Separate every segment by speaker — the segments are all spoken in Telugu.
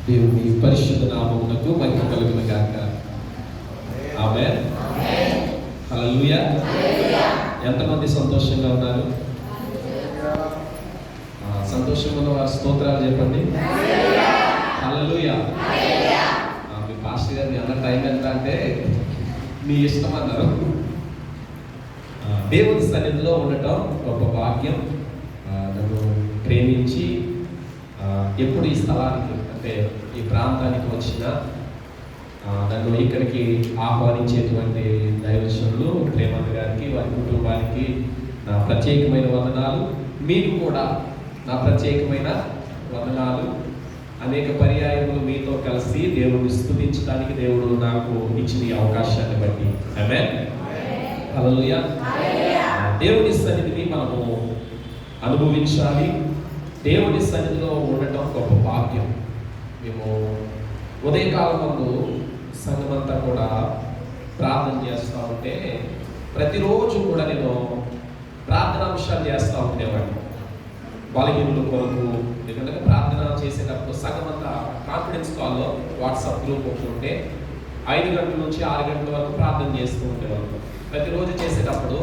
Speaker 1: దేవుని పరిశుద్ధ నామమునకు మహిమ కలుగును గాక. ఆమేన్. హల్లెలూయా. ఎంతమంది సంతోషంగా ఉన్నారు? సంతోషంగా ఉన్న వారు స్తోత్రాలు చెప్పండి. హల్లెలూయా. మీ పాస్టర్ గారు అన్న టైం ఎంత అంటే మీ ఇష్టం అన్నారు. దేవుని సన్నిధిలో ఉండటం గొప్ప భాగ్యం. నన్ను ప్రేమించి ఎప్పుడు ఈ స్థలానికి అంటే ఈ ప్రాంతానికి వచ్చిన నన్ను ఇక్కడికి ఆహ్వానించేటువంటి దైవజనులు ప్రేమన్న గారికి, వారి కుటుంబానికి నా ప్రత్యేకమైన వందనాలు. మీకు కూడా నా ప్రత్యేకమైన వందనాలు. అనేక పర్యాయములు మీతో కలిసి దేవుడిని స్తుతించడానికి దేవుడు నాకు ఇచ్చిన ఈ అవకాశాన్ని బట్టి ఆమేన్. హల్లెలూయా. దేవుని సన్నిధిని మనము అనుభవించాలి. దేవుని సన్నిధిలో ఉండటం గొప్ప భాగ్యం. మేము ఉదయకాలం ముందు సంఘమంతా కూడా ప్రార్థన చేస్తూ ఉంటే ప్రతిరోజు కూడా నేను ప్రార్థనాంశాలు చేస్తూ ఉండేవాడిని. బలహీనుల కొరకు, ఎందుకంటే ప్రార్థన చేసేటప్పుడు సంఘమంతా కాన్ఫిడెన్స్ కాల్లో వాట్సాప్ గ్రూప్ ఒకటి ఉంటే 5 గంటల నుంచి 6 గంటల వరకు ప్రార్థన చేస్తూ ఉండేవాళ్ళు. ప్రతిరోజు చేసేటప్పుడు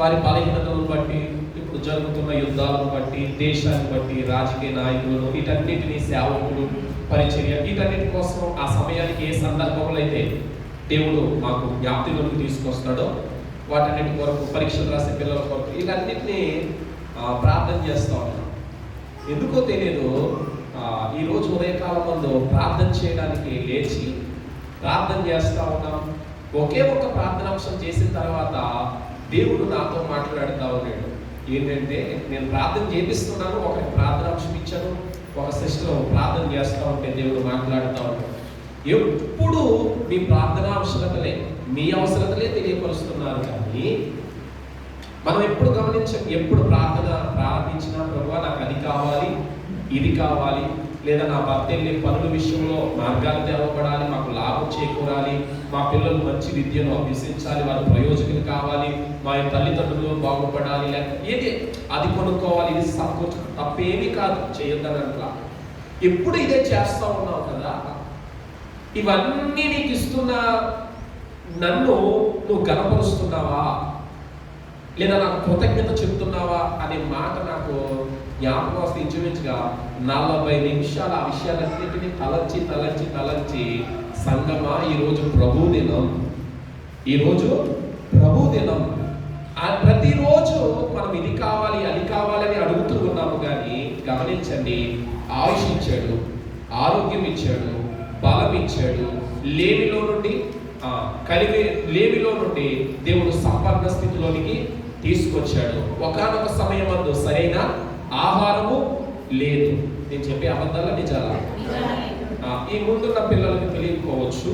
Speaker 1: వారి బలహీనతలను బట్టి, ఇప్పుడు జరుగుతున్న యుద్ధాలను బట్టి, దేశాన్ని బట్టి, రాజకీయ నాయకులను, వీటన్నిటినీ సేవకులు, పరిచర్య, వీటన్నిటి కోసం ఆ సమయానికి ఏ సందర్భంలో అయితే దేవుడు మాకు జ్ఞాప్తిలోకి తీసుకొస్తాడో వాటన్నిటి కొరకు, పరీక్షలు రాసే పిల్లల కొరకు, వీటన్నిటినీ ప్రార్థన చేస్తూ ఉన్నాం. ఎందుకో తెలియదు, ఈరోజు ఉదయకాలం ముందు ప్రార్థన చేయడానికి లేచి ప్రార్థన చేస్తూ ఉన్నాం. ఒకే ఒక ప్రార్థనాంశం చేసిన తర్వాత దేవుడు నాతో మాట్లాడుతూ ఉన్నాడు. ఏంటంటే నేను ప్రార్థన చేపిస్తున్నాను, ఒకరికి ప్రార్థనాంశం ఇచ్చాను, ఒక సిస్టర్ ప్రార్థన చేస్తూ ఉంటే దేవుడు మాట్లాడుతూ ఉన్నాడు. ఎప్పుడు మీ ప్రార్థన అవసరతలే, మీ అవసరతలే తెలియపరుస్తున్నారు. కానీ మనం ఎప్పుడు గమనించాం, ఎప్పుడు ప్రార్థన ప్రారంభించినా ప్రభువా నాకు అది కావాలి, ఇది కావాలి, లేదా నా భర్త వెళ్ళే పనుల విషయంలో మార్గాలు తెరవబడాలి, మాకు లాభం చేకూరాలి, మా పిల్లలు మంచి విద్యను అభ్యసించాలి, వారు ప్రయోజకులు కావాలి, మా తల్లిదండ్రులు బాగుపడాలి, లేకపోతే ఏది అది కొనుక్కోవాలి, ఇది తప్పేమీ కాదు, చేయొద్దని అట్లా ఎప్పుడు ఇదే చేస్తూ ఉన్నావు కదా. ఇవన్నీ నీకు ఇస్తున్న నన్ను నువ్వు గణపరుస్తున్నావా, లేదా నాకు కృతజ్ఞత చెప్తున్నావా అనే మాట నాకు జ్ఞాపకం వస్తే ఇంచుమించుగా 40 నిమిషాలు ఆ విషయాలన్నింటినీ తలంచి సంగమా ఈరోజు ప్రభు దినం, ఈరోజు ప్రభు దినం. ప్రతిరోజు మనం ఇది కావాలి అది కావాలని అడుగుతూ ఉన్నాము. కానీ గమనించండి, ఆయుష్ ఇచ్చాడు, ఆరోగ్యం ఇచ్చాడు, బలం ఇచ్చాడు, లేమిలో నుండి దేవుడు సంపన్న స్థితిలోనికి తీసుకొచ్చాడు. ఒకానొక సమయం అందు సరైన ఆహారము లేదు. నేను చెప్పే అబద్ధాల నిజాలా? ఈ ముందున్న పిల్లలకు తెలియకపోవచ్చు,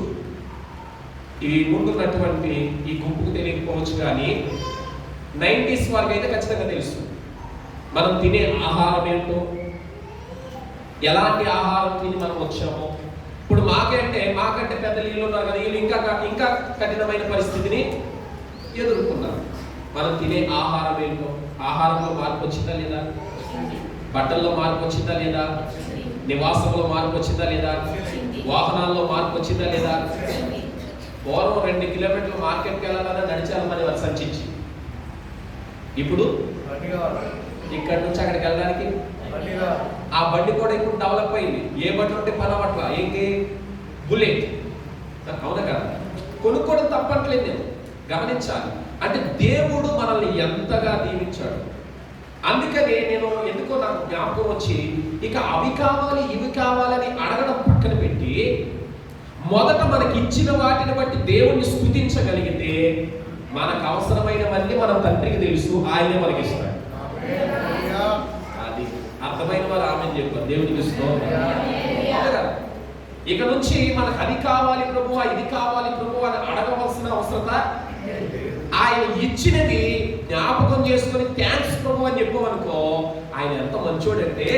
Speaker 1: ఈ ముందున్నటువంటి ఈ గుంపుకు తెలియకపోవచ్చు, కానీ 90s వారికి అయితే ఖచ్చితంగా తెలుసు మనం తినే ఆహారం ఏంటో, ఎలాంటి ఆహారం తిని మనం వచ్చామో. ఇప్పుడు మాకంటే పెద్ద నీళ్ళు ఉన్నారు కదా, వీళ్ళు ఇంకా కఠినమైన పరిస్థితిని ఎదుర్కొన్నారు. మనం తినే ఆహారం ఏంటో, ఆహారంలో మార్పు వచ్చిందా లేదా, బట్టల్లో మార్పు వచ్చిందా లేదా, నివాసంలో మార్పు వచ్చిందా లేదా, వాహనాల్లో మార్పు వచ్చిందా లేదా. పూర్వం 2 కిలోమీటర్లు మార్కెట్కి వెళ్ళాలన్నా నడిచాలి మరి వారు సంచించి. ఇప్పుడు ఇక్కడి నుంచి అక్కడికి వెళ్ళడానికి ఆ బండి కూడా ఇప్పుడు డెవలప్ అయింది. ఏ బండి ఉంటే పని అవ్వట్లా, ఏంటి బుల్లెట్. అవునా కదా, కొనుక్కోవడం తప్పట్లేదు. నేను గమనించాలి, అంటే దేవుడు మనల్ని ఎంతగా దీవించాడు. అందుకనే నేను ఎందుకో నాకు జ్ఞాపకం వచ్చి ఇక అవి కావాలి ఇవి కావాలని అడగడం పక్కన పెట్టి మొదట మనకి ఇచ్చిన వాటిని బట్టి దేవుణ్ణి స్తుతించగలిగితే మనకు అవసరమైనవన్నీ మన తండ్రికి తెలుసు, ఆయనే మనకి ఇస్తాడు. అది అర్థమైన వారు ఆమెను చెప్పారు. దేవుడికి స్తోత్రం. ఇక నుంచి మనకు అది కావాలి ప్రభువా, ఇది కావాలి ప్రభువా అని అడగవలసిన అవసరత, ఆయన ఇచ్చినది జ్ఞాపకం చేసుకొని థ్యాంక్స్ ప్రభు అని చెప్పమనుకో, ఆయన ఎంత మంచోడంటే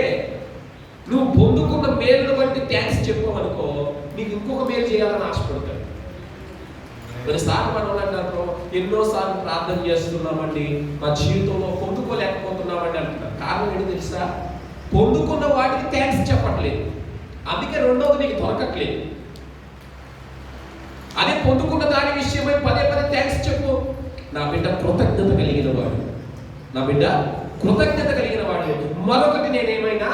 Speaker 1: నువ్వు పొందుకున్న మేలును బట్టి థ్యాంక్స్ చెప్పమనుకో, నీకు ఇంకొక మేలు చేయాలని ఆశపడతాడు. కొన్నిసార్లు మనం అంటారు, ఎన్నోసార్లు ప్రార్థన చేస్తున్నామండి, మా జీవితంలో పొందుకోలేకపోతున్నామండి అంటున్నారు. కారణం ఏంటి తెలుసా? పొందుకున్న వాటికి థ్యాంక్స్ చెప్పట్లేదు. అందుకే రెండోది నీకు దొరకట్లేదు. అదే పొందుకున్న దాని విషయమై పదే పదే థ్యాంక్స్ చెప్పు. నా బిడ్డ కృతజ్ఞత కలిగిన వాడు, నా బిడ్డ కృతజ్ఞత కలిగిన వాడు. మరొకటి నేనేమైనా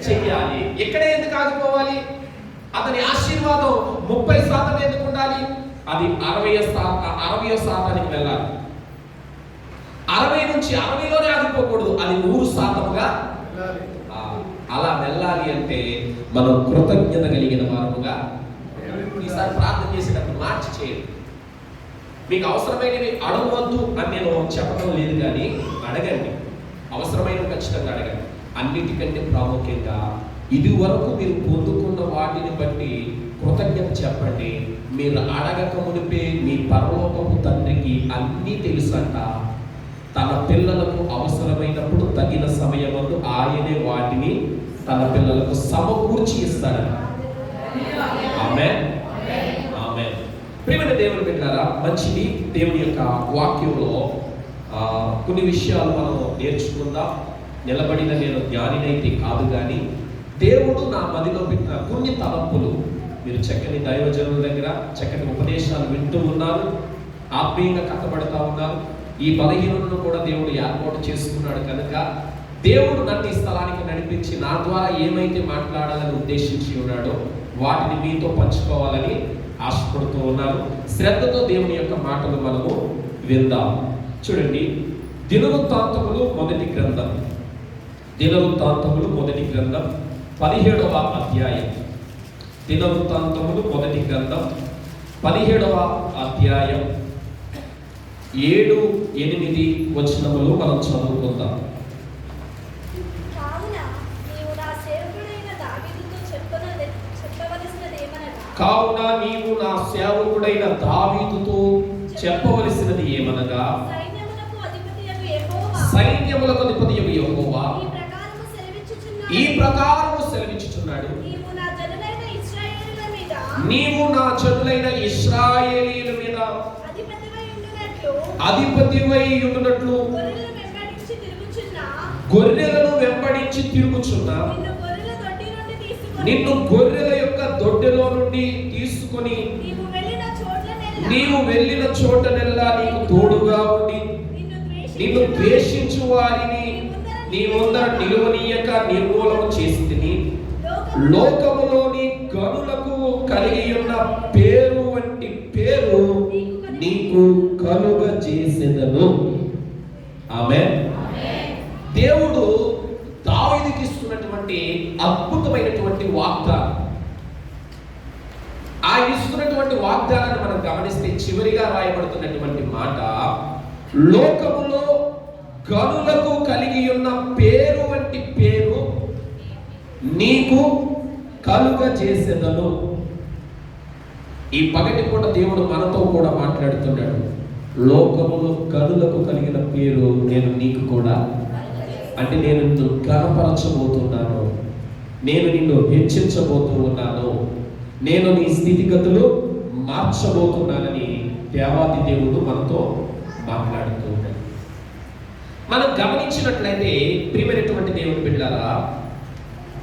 Speaker 1: చెయ్యాలి. ఎక్కడే ఎందుకు ఆగిపోవాలి? అతని ఆశీర్వాదం 30% ఎందుకు ఉండాలి? అది 60% వెళ్ళాలి. 60 నుంచి 60లోనే ఆగిపోకూడదు, అది 100%గా అలా వెళ్ళాలి. అంటే మనం కృతజ్ఞత కలిగిన వారముగా ఈసారి ప్రార్థన చేసేటప్పుడు మార్చి చేయండి. మీకు అవసరమైనవి అడగవద్దు అని నేను చెప్పడం లేదు, కానీ అడగండి. అవసరమైనవి ఖచ్చితంగా అడగండి. అన్నిటికంటే ప్రాముఖ్యంగా ఇది వరకు మీరు పొందుకున్న వాటిని బట్టి కృతజ్ఞత చెప్పండి. మీరు అడగక మునిపే మీ పరలోకపు తండ్రికి అన్నీ తెలుసంట. తన పిల్లలకు అవసరమైనప్పుడు తగిన సమయమందు ఆయనే వాటిని తన పిల్లలకు సమకూర్చి ఇస్తాడట. ఆమేన్, ఆమేన్. ప్రియమైన దేవుని బిడ్డలారా, మంచిది. దేవుని యొక్క వాక్యంలో కొన్ని విషయాలు మనం నేర్చుకుందాం. నిలబడిన నేను జ్ఞానినైతే కాదు, కానీ దేవుడు నా మదిలో పెట్టిన కొన్ని తలంపులు. మీరు చక్కని దైవజనుల దగ్గర చక్కని ఉపదేశాలు వింటూ ఉన్నారు, ఆత్మీయంగా కట్టబడతా ఉన్నారు. ఈ బలహీనులను కూడా దేవుడు ఏర్పాటు చేసుకున్నాడు కనుక దేవుడు నన్ను ఈ స్థలానికి నడిపించి నా ద్వారా ఏమైతే మాట్లాడాలని ఉద్దేశించి ఉన్నాడో వాటిని మీతో పంచుకోవాలని ఆశపడుతూ ఉన్నాను. శ్రద్ధతో దేవుని యొక్క మాటలు మనము విందాం. చూడండి, దినవృత్తాంతములు మొదటి గ్రంథం, దినవృత్తాంతములు మొదటి గ్రంథం 17వ అధ్యాయం. దినవృత్తాంతములు మొదటి గ్రంథం 17వ అధ్యాయం 7, 8 వచనములు మనం చదువుకుందాం. కావున నీవు నా సేవకుడైన దావీదుతో చెప్పవలసినది ఏమనగా, సైన్యములకు అధిపతియగు యెహోవా ఈ ప్రకారము సెలవిచ్చుచున్నాడు, నీవు నా జనులైన ఇశ్రాయేలీయుల మీద అధిపతివై ఉండునట్లు గొర్రెలను వెంబడించి తిరుగుచున్న నిన్ను గొర్రెల యొక్క దొడ్డిలో నుండి తీసుకొని నీవు వెళ్ళిన చోటనెల్లా నీకు తోడుగా ఉండి నిన్ను ద్వేషించు వారిని నీ ముందర నిలువనీయక నిర్మూలన చేసితిని. లోకములోని గనులకు కలిగి ఉన్న పేరు వంటి పేరు నీకు కలుగజేసెదను. ఆమేన్. దేవుడు దావీదుకి ఇస్తున్నటువంటి అద్భుతమైనటువంటి వాగ్దానం. ఆయన ఇస్తున్నటువంటి వాగ్దానాన్ని మనం గమనిస్తే చివరిగా రాయబడుతున్నటువంటి మాట, లోకములో గనులకు కలిగి ఉన్న పేరు వంటి పేరు నీకు కలుగజేసెదను. ఈ పగటి పూట దేవుడు మనతో కూడా మాట్లాడుతున్నాడు. లోకములో గనులకు కలిగిన పేరు నేను నీకు కూడా, అంటే నేను నిన్ను ఘనపరచబోతున్నాను, నేను నిన్ను హెచ్చించబోతూ ఉన్నాను, నేను నీ స్థితిగతులు మార్చబోతున్నానని దేవాది దేవుడు మనతో మాట్లాడుతూ ఉన్నాడు. మనం గమనించినట్లయితే ప్రియమైనటువంటి దేవుని బిడ్డలారా,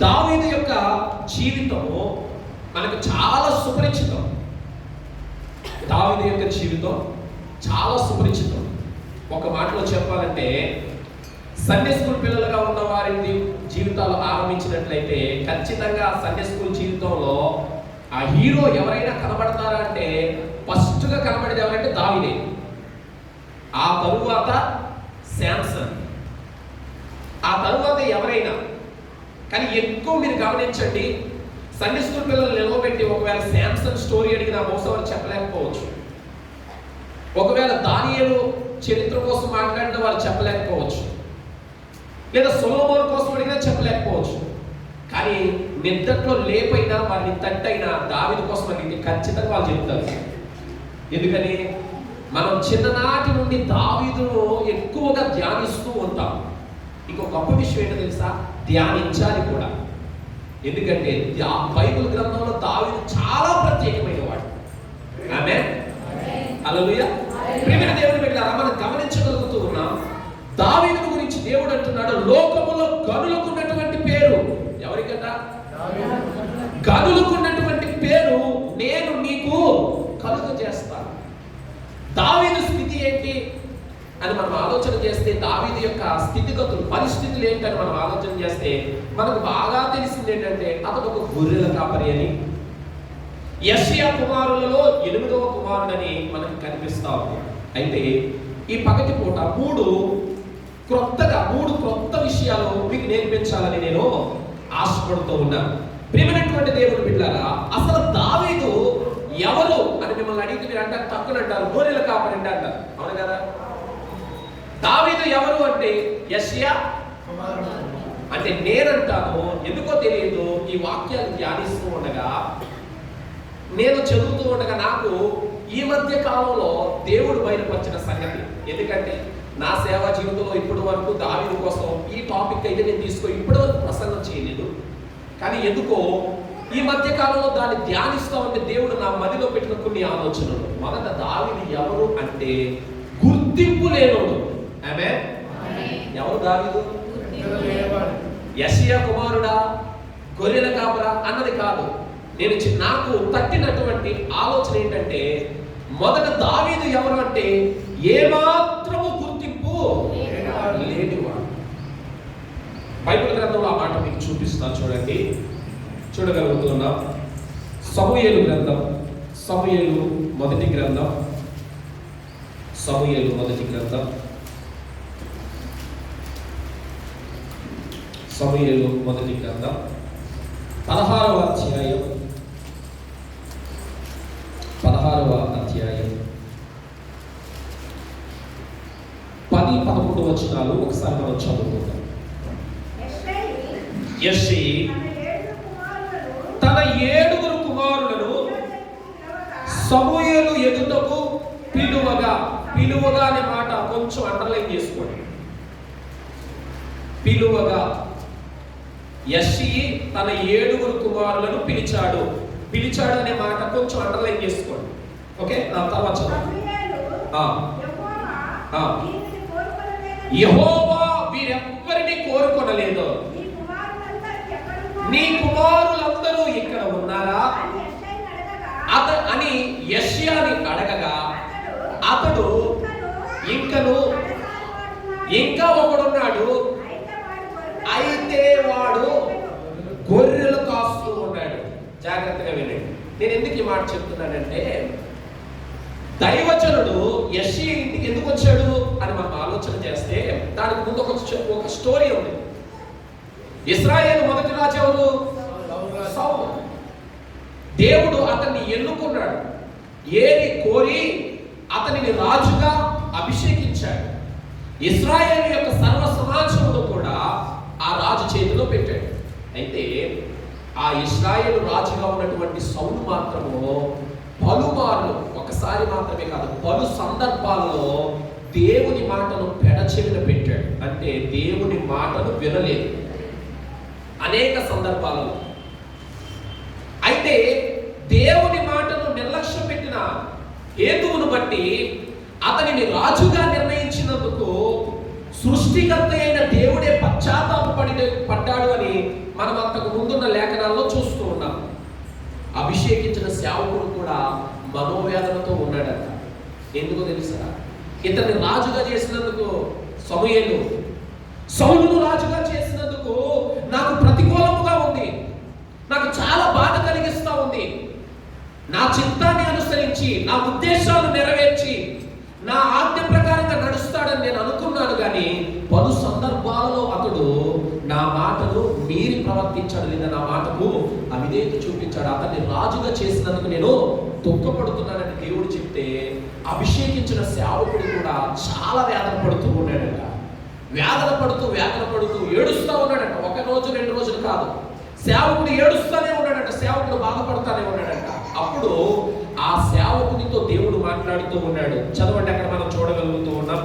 Speaker 1: దావీదు యొక్క జీవితము మనకు చాలా సుపరిచితం. దావీదు యొక్క జీవితం చాలా సుపరిచితం. ఒక మాటలో చెప్పాలంటే, సండే స్కూల్ పిల్లలుగా ఉన్న వారి జీవితాలు ఆరంభించినట్లయితే ఖచ్చితంగా సండే స్కూల్ జీవితంలో ఆ హీరో ఎవరైనా కనబడతారా అంటే ఫస్ట్గా కనబడేది ఎవరంటే దావీదే. ఆ తరువాత శాంసన్, ఆ తరువాత ఎవరైనా. కానీ ఎక్కువ మీరు గమనించండి, సండే స్కూల్ పిల్లలు నిలవబెట్టి ఒకవేళ శాంసన్ స్టోరీ అడిగిన బహుశా వారు చెప్పలేకపోవచ్చు. ఒకవేళ దానియేలు చరిత్ర కోసం మాట్లాడిన వారు చెప్పలేకపోవచ్చు, లేదా సొలొమోను కోసం అడిగినా చెప్పలేకపోవచ్చు. కానీ నిద్దట్లో లేపైనా వారిని తట్టైనా దావీదు కోసం అడిగితే ఖచ్చితంగా వాళ్ళు చెప్తారు. ఎందుకని మనం చిన్ననాటి నుండి దావీదును ఎక్కువగా ధ్యానిస్తూ ఉంటాం. ఇంకో గొప్ప విషయం ఏంటో తెలుసా, ధ్యానించాలి కూడా. ఎందుకంటే బైబిల్ గ్రంథంలో దావీదు చాలా ప్రత్యేకమైన వాడు. ఆమేన్, హల్లెలూయా. ప్రియమైన దేవుని బిడ్డలారా, మనం గమనించగలుగుతూ ఉన్నాం, దావీదు గురించి దేవుడు అంటున్నాడు, లోకములో గనులకు ఉన్నటువంటి పేరు ఎవరికట? గనులకు ఉన్నటువంటి పేరు నేను నీకు కలుగ చేస్తాను. దావీదు స్థితి ఏంటి అని మనం ఆలోచన చేస్తే, దావీదు యొక్క స్థితిగతులు, పరిస్థితులు ఏంటని మనం ఆలోచన చేస్తే మనకు బాగా తెలిసింది ఏంటంటే, అతడు ఒక గొర్రెల కాపరి అని, యెషయా కుమారులలో 8వ కుమారుడని మనకు కనిపిస్తా ఉంది. అయితే ఈ పగటి పూట మూడు క్రొత్త విషయాలు మీకు నేర్పించాలని నేను ఆశపడుతూ ఉన్నాను. ప్రియమైనటువంటి దేవుని బిడ్డలారా, అసలు దావీదు ఎవరు అని మిమ్మల్ని అడిగితే మీరు అంటారు, తక్కువ అంటారు, గొర్రెల కాపరి అంటారు. అవును కదా? దావీదు ఎవరు అంటే యెషయా అంటే నేనంటాను. ఎందుకో తెలియదు, ఈ వాక్యాలు ధ్యానిస్తూ ఉండగా, నేను చదువుతూ ఉండగా నాకు ఈ మధ్య కాలంలో దేవుడు బయలుపరిచిన సంగతి. ఎందుకంటే నా సేవా జీవితంలో ఇప్పటి వరకు దావీదు కోసం ఈ టాపిక్ అయితే నేను ఇప్పటి వరకు ప్రసంగం చేయలేదు. కానీ ఎందుకో ఈ మధ్య కాలంలో దాన్ని ధ్యానిస్తూ ఉంటే దేవుడు నా మదిలో పెట్టిన కొన్ని ఆలోచనలు. మొదట దావీదు ఎవరు అంటే గుర్తింపు లేనోడు. ఆమేన్. ఎవరు దావీదు? యెషయా కుమారుడా, గొర్రెల కాపరా అన్నది కాదు. నాకు తట్టినటువంటి ఆలోచన ఏంటంటే, మొదట దావీదు ఎవరు అంటే ఏమాత్రము గుర్తింపు లేనివాడు. బైబిల్ గ్రంథంలో ఆ మాట మీకు చూపిస్తాను, చూడండి. చూడగలుగుతున్నాం. సమూయేలు గ్రంథం, సమూయేలు మొదటి గ్రంథం 16వ అధ్యాయం 10-11 వచనాలు ఒకసారి మనం చదువుకుందాం. యెషయి తన 7 కుమారులను సమూయేలు ఎదుటకు పిలువగా అనే మాట కొంచెం అండర్లైన్ చేసుకోండి. పిలువగా యెషయి తన 7 కుమారులను పిలిచాడు అనే మాట కొంచెం అండర్లైన్ చేసుకోండి. ఓకే, తర్వాత యెహోవా వీరెవ్వరిని కోరుకొనలేదు, నీ కుమారులందరూ ఇక్కడ ఉన్నారా అని యెషయాని అడగగా, అతడు ఇంకా ఒకడున్నాడు, అయితే వాడు గొర్రెలు కాస్తూ ఉన్నాడు. జాగ్రత్తగా వినండి. నేను ఎందుకు ఈ మాట చెప్తున్నానంటే, దైవజనుడు యెషయా ఇంటికి ఎందుకు వచ్చాడు అని మనం ఆలోచన చేస్తే, దానికి ముందు ఒక స్టోరీ ఉంది. ఇశ్రాయేలు మొదటి రాజు ఎవరు? సౌలు. దేవుడు అతన్ని ఎన్నుకున్నాడు, ఏరి కోరి అతనిని రాజుగా అభిషేకించాడు. ఇశ్రాయేలు యొక్క సర్వ సమాజమును కూడా ఆ రాజు చేతిలో పెట్టాడు. అయితే ఆ ఇశ్రాయేలు రాజుగా ఉన్నటువంటి సౌలు మాత్రము పలుమార్లు, ఒకసారి మాత్రమే కాదు, పలు సందర్భాల్లో దేవుని మాటను పెడచెవిన పెట్టాడు. అంటే దేవుని మాటను వినలేదు అనేక సందర్భాలలో. అయితే దేవుని మాటను నిర్లక్ష్యం పెట్టిన హేతువును బట్టి అతనిని రాజుగా నిర్ణయించినందుకు సృష్టికర్త అయిన దేవుడే పడ్డాడు అని మనం అంతకు ముందున్న లేఖనాల్లో చూస్తూ ఉన్నాం. అభిషేకించిన సేవకుడు కూడా మనోవేదనతో ఉన్నాడట. ఎందుకో తెలుసా? ఇతన్ని రాజుగా చేసినందుకు, సౌలును రాజుగా చేసినందుకు నాకు ప్రతికూలముగా ఉంది, నాకు చాలా బాధ కలిగిస్తా ఉంది. నా చిత్తాన్ని అనుసరించి, నా ఉద్దేశాలు నెరవేర్చి, నా ఆజ్ఞ ప్రకారంగా నడుస్తాడని నేను అనుకున్నాను. కానీ పలు సందర్భాలలో అతడు నా మాటను మీరి ప్రవర్తించాడు, లేదా నా మాటకు అవిధేయత చూపించాడు. అతన్ని రాజుగా చేసినందుకు నేను దుఃఖపడుతున్నానని దేవుడు చెప్తే, అభిషేకించిన సేవకుడు కూడా చాలా వేదన పడుతూ ఉన్నాడట. వేదన పడుతూ ఏడుస్తూ ఉన్నాడట. 1 రోజు 2 రోజులు కాదు, సేవకుడు ఏడుస్తూనే ఉన్నాడట, సేవకుడు బాధపడుతూనే ఉన్నాడట. అప్పుడు ఆ సేవకునితో దేవుడు మాట్లాడుతూ ఉన్నాడు. చదవండి, అక్కడ మనం చూడగలుగుతూ ఉన్నాం.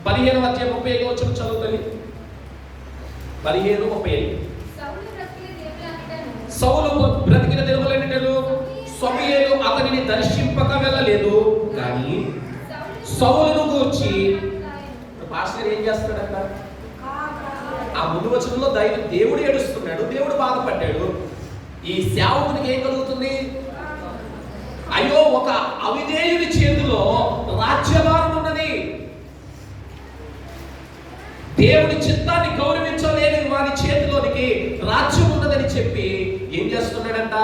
Speaker 1: 15వ అధ్యాయం 35వ వచనం చదువుతుంది. 15:35. సౌలు బ్రతికిన దినములన్నిటిలో సమూయేలు అతనిని దర్శింపక వెళ్ళలేదు. కానీ సౌలును గూర్చి పాస్టర్ ఏం చేస్తాడంట? ఆ ముందు వచనంలో దేవుడు ఏడుస్తున్నాడు, దేవుడు బాధపడ్డాడు. ఈ సేవకునికి ఏం కలుగుతుంది? అయ్యో, ఒక అవిధేయుడి చేతిలో రాజ్యభారం ఉన్నది. దేవుడి చిత్తాన్ని గౌరవించలేని వారి చేతిలోనికి రాజ్యం ఉన్నదని చెప్పి ఏం చేస్తున్నాడంట?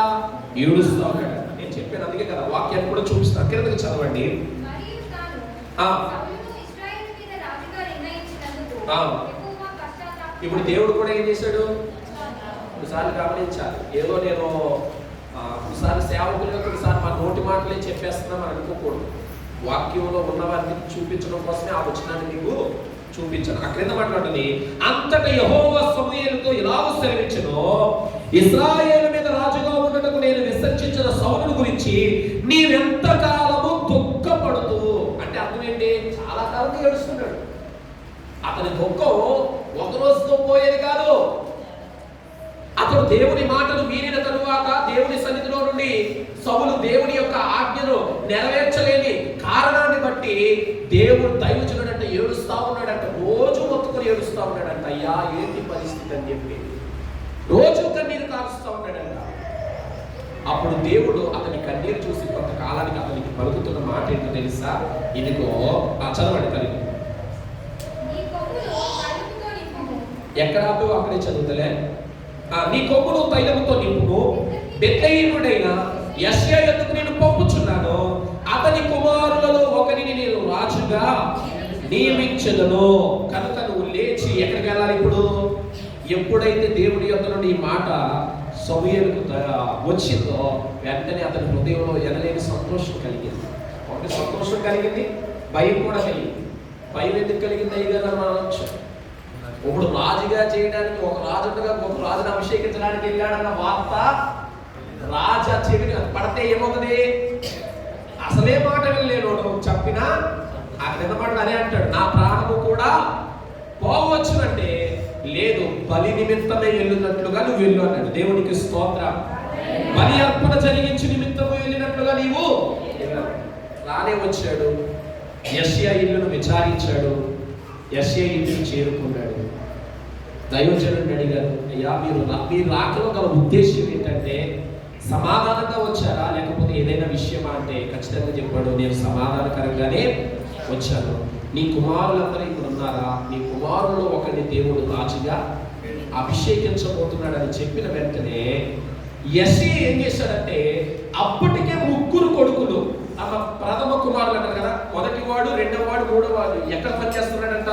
Speaker 1: ఏడుస్తా ఉన్నాడు. నేను చెప్పాను, అందుకే కదా వాక్యాన్ని కూడా చూపిస్తాను. కిందకి చదవండి. ఇప్పుడు దేవుడు కూడా ఏం చేశాడు? కొన్నిసార్లు గమనించాలి. ఏదో నేను కొన్నిసార్లు సేవకులుగా కొన్నిసార్లు మా నోటి మాటలే చెప్పేస్తున్నాం అని అనుకోకూడదు. వాక్యంలో ఉన్నవారిని చూపించడం కోసమే ఆ వచనాన్ని మీకు చూపించాను. ఆ క్రింద మాట్లాడుతుంది, అంతటా యెహోవా సమూయేలుతో ఇలాగ సెలవిచ్చెను, ఇశ్రాయేలు మీద రాజుగా ఉండటకు నేను విసర్జించిన సౌలుని గురించి నీవెంత కాలము దుఃఖపడుతూ. అంటే అర్థం ఏంటి? చాలా కాలం ఏడుస్తున్నాడు. అతని దుఃఖం ఒక రోజుతో పోయేది కాదు. అతడు దేవుని మాటలు మీరిన తరువాత దేవుని సన్నిధిలో నుండి సౌలు దేవుని యొక్క ఆజ్ఞను నెరవేర్చలేని కారణాన్ని బట్టి దేవుడు దైవజనుడంటే ఏడుస్తా ఉన్నాడంట. రోజు మొత్తుకొని ఏడుస్తా ఉన్నాడంట. అయ్యా, ఏంటి పరిస్థితి అని చెప్పి రోజు కన్నీరు కారుస్తా ఉన్నాడంట. అప్పుడు దేవుడు అతని కన్నీరు చూసి కొంతకాలానికి అతనికి పలుకుతున్న మాట ఏంటో తెలుసా? ఇదిగో చదవండి కలిగి. ఎక్కడ ఆపు అక్కడే చదువుతలే. నీ కొమ్మును తైలముతో నింపును, బెత్లెహేముడైన యెష్యా యొద్దకు నేను పంపుచున్నాను, అతని కుమారులలో ఒకరిని నేను రాజుగా నియమించెదను. కనుక నువ్వు లేచి ఎక్కడికి వెళ్ళాలి? ఇప్పుడు ఎప్పుడైతే దేవుడి యొద్ద నుండి ఈ మాట సమూయేలుకు వచ్చిందో వెంటనే అతని హృదయంలో ఎనలేని సంతోషం కలిగింది. ఒకటి సంతోషం కలిగింది, భయం కూడా కలిగింది. భయం ఎందుకు కలిగింది? అయ్యగారు మనం అనొచ్చు, ఇప్పుడు రాజుగా చేయడానికి ఒక రాజుగా ఒక రాజును అభిషేకించడానికి వెళ్ళాడన్న వార్త రాజా చెవిని పడితే ఏమవుతుంది? అసలే మాట వెళ్ళలేడు చెప్పినా ఆ క్రింద మాట అదే అంటాడు, నా ప్రాణము కూడా పోవచ్చునంటే లేదు, బలి నిమిత్తమే వెళ్ళినట్లుగా నువ్వు వెళ్ళు అన్నాడు. దేవునికి స్తోత్రం. బలి అర్పణ జరిగించి నిమిత్తము వెళ్ళినట్లుగా నీవు రానే వచ్చాడు. యెష్యా ఇల్లును విచారించాడు. యెష్యా ఇంటికి చేరుకున్నాడు. దైవజనుడిని అడిగారు, అయ్యా మీరు రాకలో గల ఉద్దేశం ఏంటంటే సమాధానంగా వచ్చారా లేకపోతే ఏదైనా విషయమా అంటే ఖచ్చితంగా చెప్పాడు, నేను సమాధానకరంగానే వచ్చాను. నీ కుమారులందరూ ఇక్కడ ఉన్నారా? నీ కుమారుల్లో ఒకరిని దేవుడు రాజుగా అభిషేకించబోతున్నాడని చెప్పిన వెంటనే యెష్యా ఏం చేశాడంటే, అప్పటికే 3 కొడుకులు తమ ప్రథమ కుమారులు అంటారు కదా, మొదటివాడు, రెండవవాడు, మూడవవాడు ఎక్కడ పనిచేస్తున్నాడంట?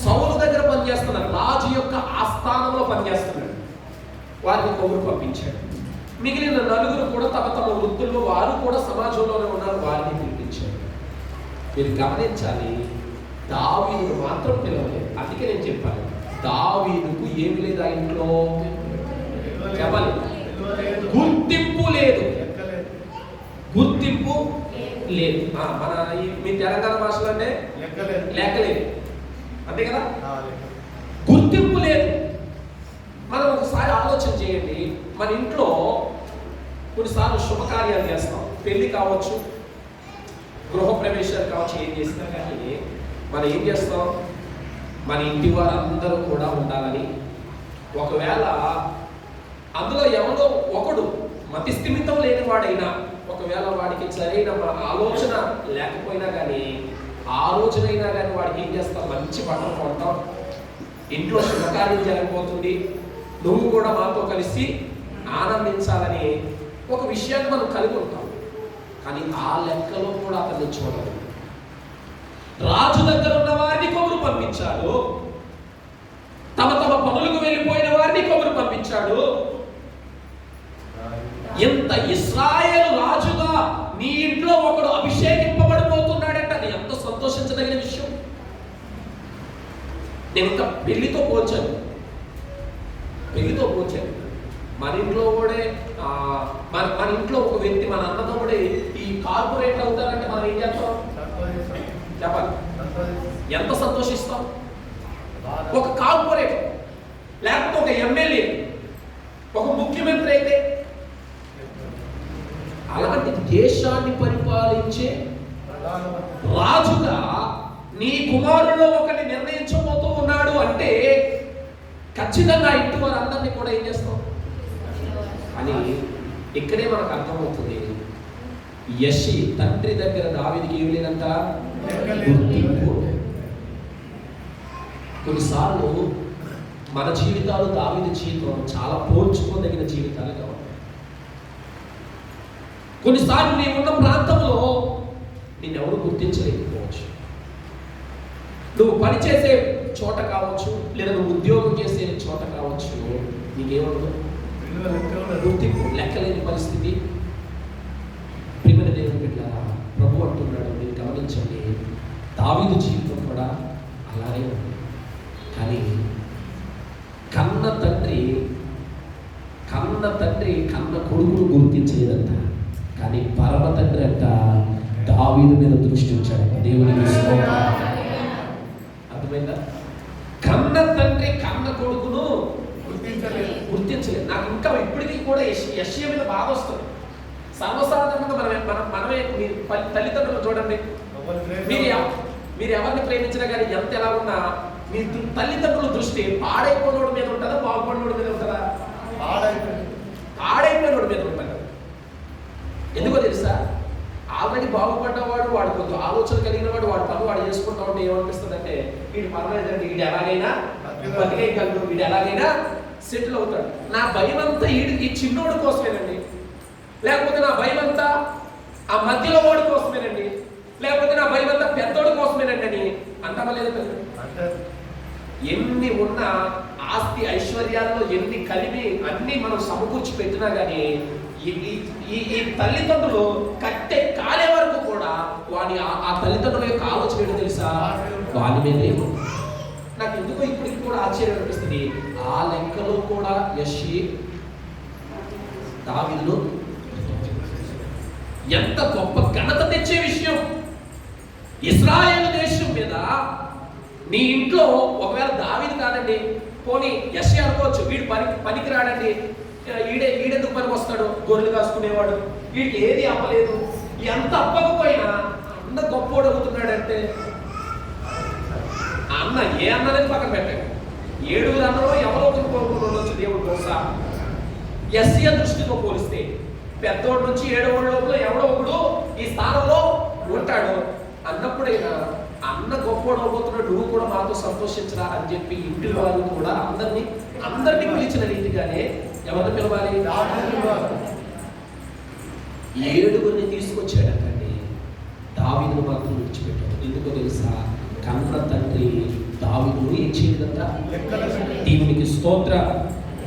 Speaker 1: సౌలు దగ్గర పనిచేస్తున్నాడు. రాజు యొక్క ఆస్థానంలో పనిచేస్తున్నాడు. వారిని కబురు పంపించాడు. మిగిలిన 4 కూడా తమ తమ వృత్తుల్లో వారు కూడా సమాజంలోనే ఉన్నారు. వారిని పిలిపించాడు. మీరు గమనించాలి, దావీదును మాత్రం పిలవలేదు. అందుకే నేను చెప్పాను, దావీదుకు ఏమి లేదు ఆ ఇంట్లో? చెప్పాలి, గుర్తింపు లేదు. గుర్తింపు లేదు. మన మీ తెలంగాణ భాషలో అంటే లెక్కలేదు, అంతే కదా? గుర్తింపు లేదు. మనం ఒకసారి ఆలోచన చేయండి. మన ఇంట్లో కొన్నిసార్లు శుభకార్యాలు చేస్తాం, పెళ్లి కావచ్చు, గృహప్రవేశాలు కావచ్చు, ఏం చేసినా కానీ మనం ఏం చేస్తాం? మన ఇంటి వారందరూ కూడా ఉండాలని, ఒకవేళ అందులో ఎవరో ఒకడు మతిస్థిమితం లేని వాడైనా, ఒకవేళ వాడికి సరైన ఆలోచన లేకపోయినా కానీ ఆ రోజునైనా కానీ వాడికి ఏం చేస్తాం? మంచి బట్టలు కొంటాం. ఇంట్లో శుభకార్యం జరిగిపోతుంది, నువ్వు కూడా మాతో కలిసి ఆనందించాలని ఒక విషయాన్ని మనం కలిగి ఉంటాం. కానీ ఆ లెక్కలో కూడా అతన్ని చూడదు. రాజు దగ్గర ఉన్న వారిని కబురు పంపించాడు, తమ తమ పనులకు వెళ్ళిపోయిన వారిని కబురు పంపించాడు. ఎంత ఇశ్రాయేలు రాజుగా నీ ఇంట్లో ఒకడు అభిషేకింపబడిపోతున్నాడంటే అది ఎంత సంతోషించదగిన విషయం. నేను ఇంకా పెళ్లితో పోల్చాను. మన ఇంట్లో కూడా మన ఇంట్లో ఒక వ్యక్తి మన అన్నతో కూడా ఈ కార్పొరేట్ అవుతారంటే మనం ఏం చేస్తాం? చెప్పాలి, ఎంత సంతోషిస్తాం. ఒక కార్పొరేట్ లేకపోతే ఒక ఎమ్మెల్యే, ఒక ముఖ్యమంత్రి అయితే, అలాంటి దేశాన్ని పరిపాలించే రాజుగా నీ కుమారుల్లో ఒకరిని నిర్ణయించబోతూ ఉన్నాడు అంటే ఖచ్చితంగా ఇంటి వారందరినీ కూడా ఏం చేస్తాం? కానీ ఇక్కడే మనకు అర్థమవుతుంది, యెషీ తండ్రి దగ్గర దావీదుకి ఏమి లేదంట, గుర్తింపు. కొన్నిసార్లు మన జీవితాలు దావీదు జీవితం చాలా పోల్చుకోదగిన జీవితాలుగా ఉంటాయి. కొన్నిసార్లు నీ ఉన్న ప్రాంతంలో నిన్నెవరు గుర్తించలేకపోవచ్చు. నువ్వు పనిచేసే చోట కావచ్చు, లేదా నువ్వు ఉద్యోగం చేసే చోట కావచ్చు, నీకేమవుతుంది, గుర్తింపు లెక్కలేని పరిస్థితి. ప్రియమైన దేవుని బిడ్డలారా, ప్రభు అంటున్నాడు, మీరు గమనించండి, దావీదు జీవితం కూడా అలానే ఉంది. కానీ కన్న తండ్రి కన్న కొడుకును గుర్తించలేదంట. కానీ పరమ తండ్రి అంట దావీదు మీద దృష్టి ఉంచాడంట. దేవునికి స్తోత్రం. అర్థమైందా? కన్న తండ్రి కన్న కొడుకును గుర్తించలేదు. నాకు ఇంకా ఇప్పటికీ కూడా యెషయా మీద బాధ వస్తుంది. సర్వసాధారణంగా మనమే తల్లిదండ్రులు చూడండి, మీరు ఎవరిని ప్రేమించినా కానీ ఎంత ఎలా ఉన్నా మీ తల్లిదండ్రుల దృష్టి పాడైపోయినోడి మీద ఉంటుందా, బాగుపడినోడి మీద ఉంటుందా? పాడైపోయినోడి మీద ఉంటుంది. ఎందుకో తెలుసా? ఆల్రెడీ బాగుపడ్డవాడు, వాడు కొంచెం ఆలోచన కలిగిన వాడు, వాడు పనులు వాడు చేసుకుంటా ఉంటే ఏమనిపిస్తుంది అంటే, వీడు పర్వాలేదండి, వీడు ఎలాగైనా బతికేయగలడు, వీడు ఎలాగైనా సెటిల్ అవుతాడు. నా భయం అంతా ఈ చిన్నోడి కోసమేనండి, లేకపోతే నా భయం అంతా ఆ మధ్యలో వాడి కోసమేనండి, లేకపోతే నా భయం అంతా పెద్దోడి కోసమేనండి అని అంటామా లేదా? ఎన్ని ఉన్న ఆస్తి ఐశ్వర్యాల్లో ఎన్ని కలిపి అన్ని మనం సమకూర్చి పెట్టినా కానీ ఈ తల్లిదండ్రులు కట్టె కాలే వరకు కూడా ఆ తల్లిదండ్రుల యొక్క ఆలోచన ఏంటో తెలుసా? వాని మీదే. నాకు ఎందుకో ఇప్పటికి కూడా ఆశ్చర్యం అనిపిస్తుంది. ఆ లెక్కలో కూడా యెషీ దావీదును ఎంత గొప్ప ఘనత తెచ్చే విషయం. ఇశ్రాయేలు దేశం మీద నీ ఇంట్లో ఒకవేళ దావీదు కాదండి, పోనీ యెషీ అనుకోవచ్చు, వీడు పనికి రాడండి, ఈడెందుకు పనికి వస్తాడు, గొర్రెలు కాసుకునేవాడు, వీడికి ఏది అవ్వలేదు, ఎంత అవ్వకపోయినా అన్న గొప్పోడు అవుతున్నాడంటే, అన్న ఏ అన్నఅనేది పక్కన పెట్టాడు. 7 అన్నలో ఎవరో ఒకరు కోరుకుంటుండొచ్చు దేవుడు బహుశా. యెషయా దృష్టితో పోలిస్తే పెద్దోడి నుంచి 7వ లోపల ఎవడో ఒకడు ఈ స్థానంలో ఉంటాడు. అన్నప్పుడైనా అన్న గొప్పోడు అవబోతున్నాడు, నువ్వు కూడా మాతో సంతోషించరా అని చెప్పి ఇంటి వాళ్ళు కూడా అందరినీ పిలిచిన రీతిగానే ఎవరిని పిలవాలి? 7గురిని తీసుకొచ్చాడండి. దావీదును మాత్రం విడిచిపెట్టాడు. ఎందుకో తెలుసా? కన్న తండ్రి దావీదును ఏం చేయలేదంట, దేవునికి స్తోత్ర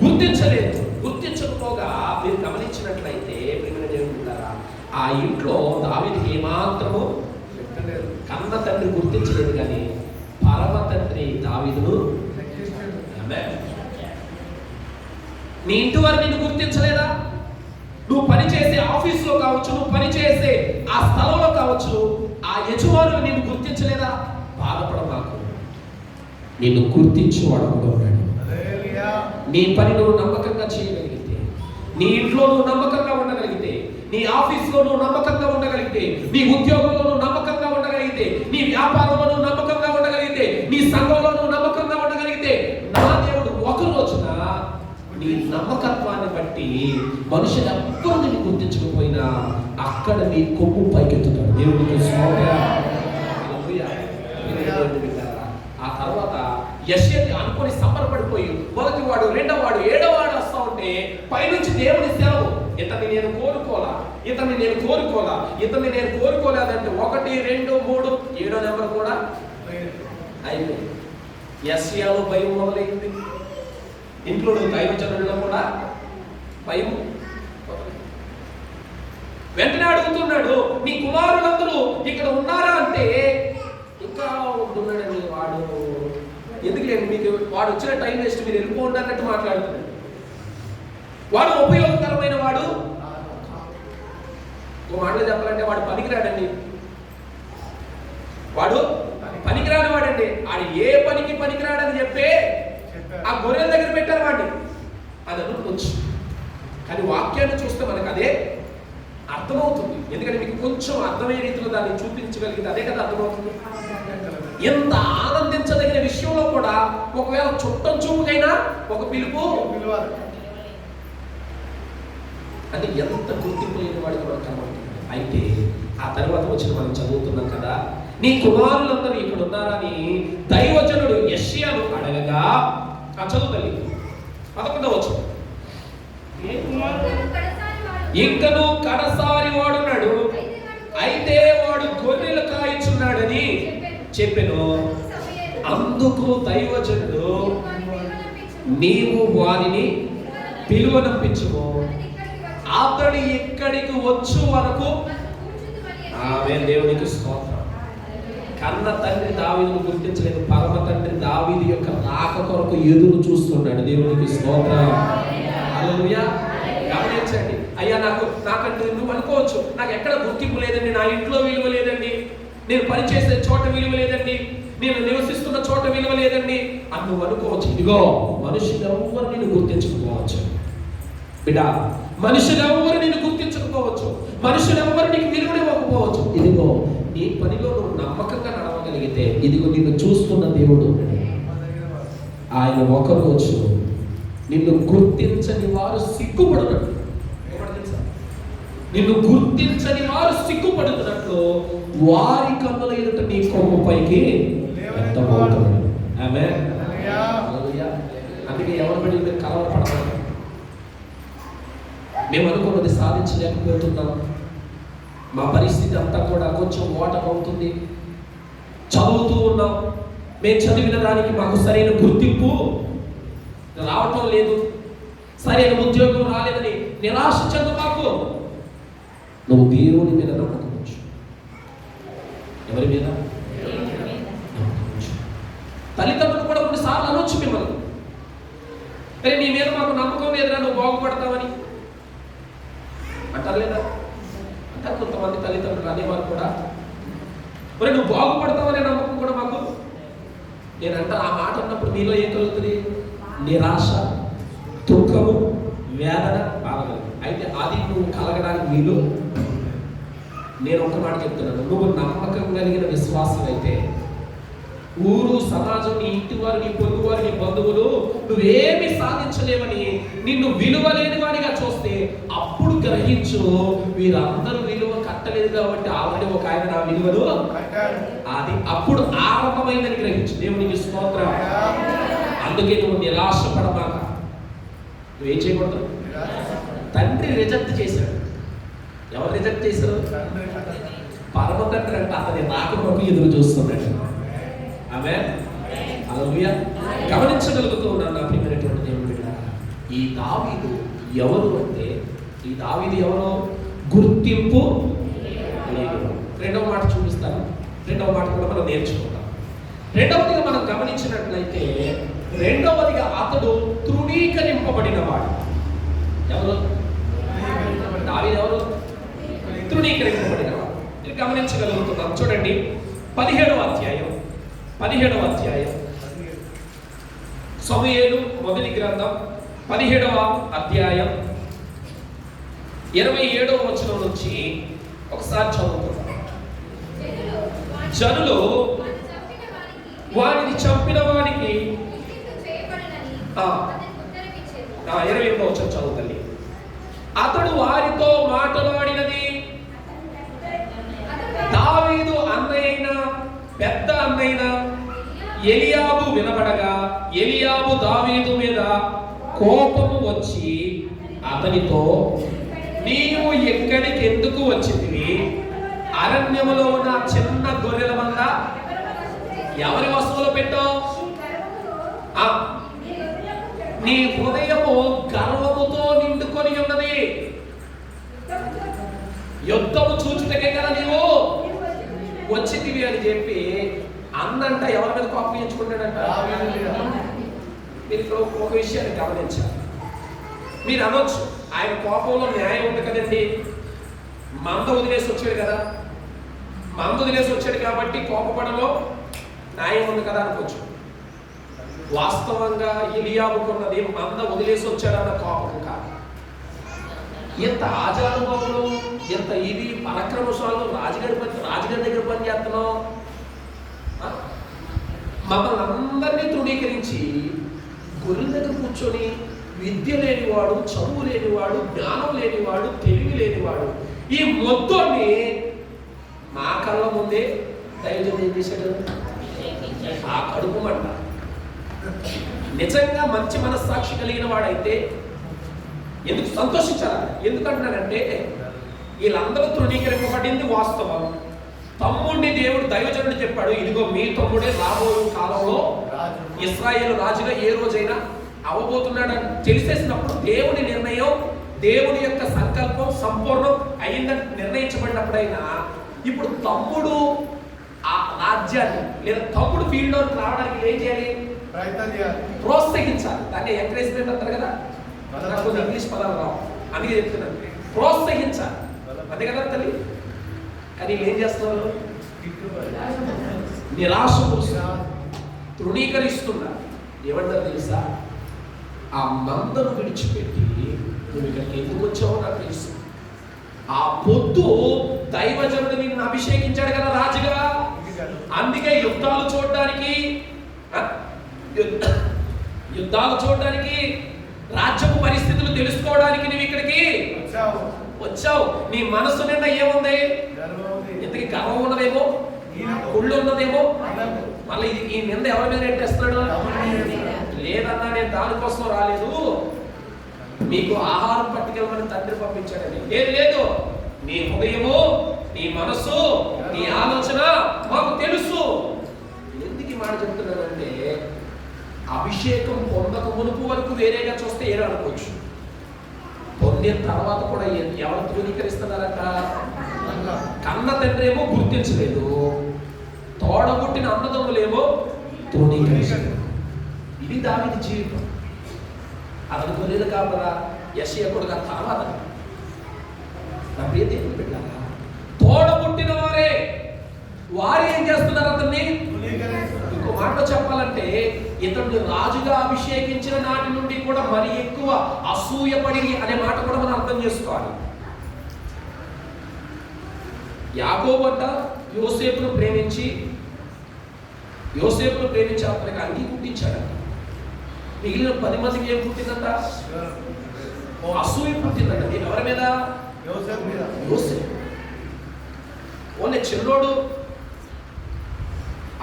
Speaker 1: గుర్తించలేదు. గుర్తించకపోగా మీరు గమనించినట్లయితే ప్రియమైన దేవుని, ఆ ఇంట్లో దావీదుకి ఏమాత్రము కన్న తండ్రి గుర్తించలేదు, కానీ పరమ తండ్రి దావీదును. నీ ఇంటి వారు నిన్ను గుర్తించలేదా? నువ్వు పనిచేసే ఆఫీసులో కావచ్చు, నువ్వు పనిచేసే ఆ స్థలంలో కావచ్చు, ఆ యజమానులు నిన్ను గుర్తించలేదా? బాధపడమాకు, నిన్ను గుర్తించేవాడు కూడా ఉన్నాడు. నీ పని నువ్వు నమ్మకంగా చేయగలిగితే, నీ ఇంట్లో నువ్వు నమ్మకంగా ఉండగలిగితే, నీ ఆఫీసులో నువ్వు నమ్మకంగా ఉండగలిగితే, నీ ఉద్యోగంలో నువ్వు నమ్మకంగా ఉండగలిగితే, నీ వ్యాపారంలో నువ్వు నమ్మకంగా ఉండగలిగితే, నీ సంఘంలో నువ్వు నమ్మకంగా ఉండగలిగితే, నా దేవుడు ఒక రోజున నీ నమ్మకత్వాన్ని బట్టి మనుషులు ఎవ్వరూ నిన్ను గుర్తించకపోయినా అక్కడ నీ కొమ్ము పైకెత్తుతాడు. దేవుడికి ఆ తర్వాత యెషయాని అనుకొని సంబరపడిపోయి మొదటివాడు, రెండవవాడు, 7వవాడు వస్తా ఉంటే పైనుంచి దేవుని సెలవు, ఇతన్ని నేను కోరుకోలేదంటే 1, 2, 3 7వ నెంబర్ కూడా అయిపోయింది. యెషయాలో భయం మొదలైంది. ఇంట్లో దైవజనుల్లో కూడా భయం. వెంటనే అడుగుతున్నాడు, నీ కుమారులందరూ ఇక్కడ ఉన్నారా అంటే, ఇంకా ఉంటున్నాడండి వాడు. ఎందుకులేండి మీకు వాడు వచ్చిన టైం వేస్ట్, మీరు వెళ్ళిపోండి అన్నట్టు మాట్లాడుతున్నాడు. వాడు ఉపయోగకరమైన వాడు. ఒక మాటలో చెప్పాలంటే వాడు పనికిరాడండి. వాడు పనికిరాని వాడండి. ఆడు ఏ పనికి పనికిరాడని చెప్పే ఆ గొర్రెల దగ్గర పెట్టారు వాడిని. అది అనుకోవచ్చు, కానీ వాక్యాన్ని చూస్తే మనకు అదే అర్థమవుతుంది. ఎందుకంటే మీకు కొంచెం అర్థమయ్యే రీతిలో దాన్ని చూపించగలిగితే అదే కదా అర్థమవుతుంది. ఎంత ఆనందించదగిన విషయంలో కూడా ఒకవేళ చుట్టం చూపుకైనా ఒక పిలుపు. అంటే ఎంత గుర్తింపు లేని వాడికి మనకు కనబడుతుంది. అయితే ఆ తర్వాత వచ్చిన మనం చదువుతున్నాం కదా, నీ కుమారులందరూ ఇక్కడ ఉన్నారని దైవజనుడు యెషయాను అడగగా, ఆ చదువుతల్లి 11వ వచనం, ఇంకను కడసారి వాడున్నాడు, అయితే వాడు గొర్రెలు కాయిచున్నాడని చెప్పెను. అందుకు దైవజనుడు, నీవు వారిని పిలువనంపించుము, అతడు ఇక్కడికి వచ్చు వరకు. ఆమె దేవునికి స్తోత్రం. కన్న తండ్రి దావీదును గుర్తించలేదు, పరమ తండ్రి దావీదు యొక్క రాక కొరకు ఎదురు చూస్తున్నాడు. దేవునికి స్తోత్రం. హల్లెలూయా. గమనించండి. అయ్యా నాకంటే నువ్వు అనుకోవచ్చు, నాకు ఎక్కడ గుర్తింపు లేదండి, నా ఇంట్లో విలువ లేదండి, నేను పనిచేసే చోట విలువ లేదండి, నేను నివసిస్తున్న చోట విలువ లేదండి అని నువ్వు అనుకోవచ్చు. ఇదిగో మనుషులు ఎవరు నిన్ను గుర్తించకపోవచ్చు బిడ్డ, మనుషులు ఎవరు నిన్ను గుర్తించకపోవచ్చు, మనుషులు ఎవరు నీకు విలువనివ్వకపోవచ్చు. ఇదిగో నీ పనిలో నువ్వు నమ్మకంగా నడవగలిగితే, ఇదిగో నిన్ను చూస్తున్న దేవుడు ఆయన ఒకరోజు నిన్ను గుర్తించని వారు సిగ్గుపడుతున్నట్టు, నిన్ను గుర్తించని వారు సిగ్గుపడుతున్నట్లు వారి కన్నుల ఎదుట నీ కొమ్ము పైకి వ్యక్తమవుతున్నాడు. ఆమేన్. హల్లెలూయా. అందుకే ఎవరి పడి మీరు కలవరపడతారు. మేము అనుకున్నది సాధించలేకపోతున్నాం, మా పరిస్థితి అంతా కూడా కొంచెం ఓటం అవుతుంది, చదువుతూ ఉన్నాం, మేము చదివిన దానికి మాకు సరైన గుర్తింపు రావటం లేదు, సరైన ఉద్యోగం రాలేదని నిరాశ చెందమాకు. నువ్వు దేవుని మీద నమ్మకవచ్చు. ఎవరి మీద? తల్లిదండ్రులు కూడా కొన్నిసార్లు అనొచ్చు మిమ్మల్ని, అరే నీ మీద మాకు నమ్మకం లేదురా, నువ్వు బాగుపడతావని అంటారు లేదా? అంటారు కొంతమంది తల్లిదండ్రులు అనేవారు కూడా, మరి నువ్వు బాగుపడతావనే నమ్మకం కూడా మాకు. నేనంట ఆ మాట అన్నప్పుడు మీలో ఏం కలుగుతుంది? నిరాశ, దుఃఖము, వేదన, బాధ. అయితే అది నువ్వు కలగడానికి వీలు. నేను ఒక మాట చెప్తున్నాను, నువ్వు నమ్మకం కలిగిన విశ్వాసం అయితే ఊరు, సమాజం, నీ ఇంటి వారు, నీ పొరుగు వారు, నీ బంధువులు నువ్వేమి సాధించలేవని నిన్ను విలువ లేని వాడిగా చూస్తే అప్పుడు గ్రహించు, వీరందరూ విలువ కట్టలేదు కాబట్టి ఆల్రెడీ ఒక ఆయన నా విలువలు అది అప్పుడు ఆరంభమైందని గ్రహించు. దేవునికి స్తోత్రం. అందుకే నువ్వు నిరాశపడమాక. నువ్వేం చేయకూడదు? తండ్రి రిజెక్ట్ చేశాడు. ఎవరు రిజెక్ట్ చేశారు? పరమ తండ్రి అంటే అతని రాకకు ఎదురు చూస్తున్నాడు. ఆమేన్. హల్లెలూయా. గమనించగలుగుతూ ఉన్నాను నా ప్రియమైనటువంటి దేవుని బిడ్డలారా, ఈ దావీదు ఎవరు అంటే, ఈ దావీదు ఎవరో గుర్తింపు లేదు. రెండవ మాట చూపిస్తాను, రెండవ మాట కూడా మనం నేర్చుకుంటాం. రెండవదిగా మనం గమనించినట్లయితే, రెండవదిగా అతడు తృణీకరింపబడిన వాడు. ఎవరు? దావీదు ఎవరు? తృణీకరింపబడిన వాడు. ఇది గమనించగలుగుతున్నాం. చూడండి 17వ అధ్యాయం సమూయేలు మొదటి గ్రంథం 17వ అధ్యాయం 27వ వచనం నుంచి ఒకసారి చదువుకుందాం. జనులు వారిని చంపిన వానికి 28వ వచనం చదువుతండి. అతడు వారితో మాట్లాడినది దావీదు అన్నయ్యైన పెద్ద అన్నయ్యైన ఎలియాబు వినబడగా, ఎలియాబు దావీదు మీద కోపము వచ్చి అతనితో, నీవు ఎక్కడికి ఎందుకు వచ్చితివి? అరణ్యములో ఉన్న చిన్న గొర్రెల మంద ఎవరి వస్తువులు పెట్టావు? నీ హృదయము గర్వముతో నిండుకొని ఉన్నది. యుద్ధము చూచుటకే కదా నీవు వచ్చితివి అని చెప్పి అన్నంట ఎవరి మీద కోపం ఎంచుకుంటాడంట? మీరు ఇక్కడ ఒక విషయాన్ని గమనించాలి. మీరు అనొచ్చు, ఆయన కోపంలో న్యాయం ఉంది కదండి, మంద వదిలేసి వచ్చాడు కదా, మంద వదిలేసి వచ్చాడు కాబట్టి కోపపడలో న్యాయం ఉంది కదా అనుకోవచ్చు. వాస్తవంగా ఎలియాబుకున్నది మంద వదిలేసి వచ్చాడన్న కోపం కాదు. ఎంత ఆచారభావులు, ఎంత ఇది పరాక్రమశాలు, రాజుగారి దగ్గర పని చేస్తున్నావు, మమ్మల్ని అందరినీ తృణీకరించి గొర్రెల దగ్గర కూర్చొని విద్య లేనివాడు, చదువు లేనివాడు, జ్ఞానం లేనివాడు, తెలివి లేనివాడు, ఈ మొత్తాన్ని మా కళ్ళ ముందే దైవజనుడు ఏం చేశాడు? ఆ కడుపు మంట. నిజంగా మంచి మనస్సాక్షి కలిగిన వాడైతే ఎందుకు సంతోషించాలి? ఎందుకంటున్నానంటే వీళ్ళందరూ తృణీకరింపబడింది వాస్తవం. తమ్ముడిని దేవుడు దైవజనుడు చెప్పాడు, ఇదిగో మీ తమ్ముడే రాబోయే కాలంలో ఇశ్రాయేలు రాజుగా ఏ రోజైనా అవబోతున్నాడని తెలిసేసినప్పుడు దేవుని నిర్ణయం, దేవుని యొక్క సంకల్పం సంపూర్ణం అయిందని నిర్ణయించబడినప్పుడైనా ఇప్పుడు తమ్ముడు ఆ రాజ్యాన్ని లేదా తమ్ముడు ఫీల్డ్ లోకి రావడానికి ఏం చేయాలి? ప్రోత్సహించాలి. దాన్ని ఎంకరేజ్మెంట్ అంటారు కదా, కొన్ని ఇంగ్లీష్ పదాలు రావు అందుకే చెప్తున్నాను. ప్రోత్సహించాలి, అంతే కదా తల్లి. కానీ ఏం చేస్తున్నారు? నిరాశ తృణీకరిస్తున్నారు. ఏమంటారు తెలుసా? ఆ మందను విడిచిపెట్టి నువ్వు ఇక్కడికి ఎందుకు వచ్చావో నాకు తెలుసు. ఆ పొద్దు దైవజనుడు నిన్ను అభిషేకించాడు కదా రాజుగా, అందుకే యుద్ధాలు చూడడానికి రాజ్యపు పరిస్థితులు తెలుసుకోవడానికి నువ్వు ఇక్కడికి వచ్చావు. నీ మనసు నిండా ఏముంది? ఇంతకీ గర్వం ఉన్నదేమో, కుళ్ళు ఉన్నదేమో. మళ్ళీ ఈ నింద ఎవరి మీద నెట్టేస్తున్నాడు? లేదన్నా నేను దానికోసం రాలేదు, మీకు ఆహారం పట్టుకెళ్ళమని తండ్రి పంపించాడని. లేదు, నీ హృదయము, నీ మనస్సు, నీ ఆలోచన మాకు తెలుసు. ఎందుకు ఈ మాట చెప్తున్నానంటే అభిషేకం పొందక మునుపు వరకు వేరేగా చూస్తే ఏదో అనుకోవచ్చు, పొందిన తర్వాత కూడా ఎవరు తృణీకరిస్తున్నారట? కన్న తండ్రి ఏమో గుర్తించలేదు, తోడబుట్టిన అన్నదమ్ములేమో తృణీకరించలేదు. ఇది దావీదు జీవితం. అతను కొలేదు కాపరా యెషయా కొడుకు తర్వాత నా ప్రియ దేవుని బిడ్డలారా, తోడబుట్టిన వారు ఏం చేస్తున్నారు? అతన్ని ఇంకో మాట చెప్పాలంటే ఇతన్ని రాజుగా అభిషేకించిన నాటి నుండి కూడా మరి ఎక్కువ అసూయపడి అనే మాట కూడా మనం అర్థం చేసుకోవాలి. యాకోబు అంట యోసేపును ప్రేమించి అతనికి అంగీ పుట్టించాడంట. మిగిలిన 10 మందికి ఏం పుట్టిందంట? అసూయ పుట్టిందంట. నేను ఎవరి మీద? యోసేపు. ఓన్లీ చిన్నోడు,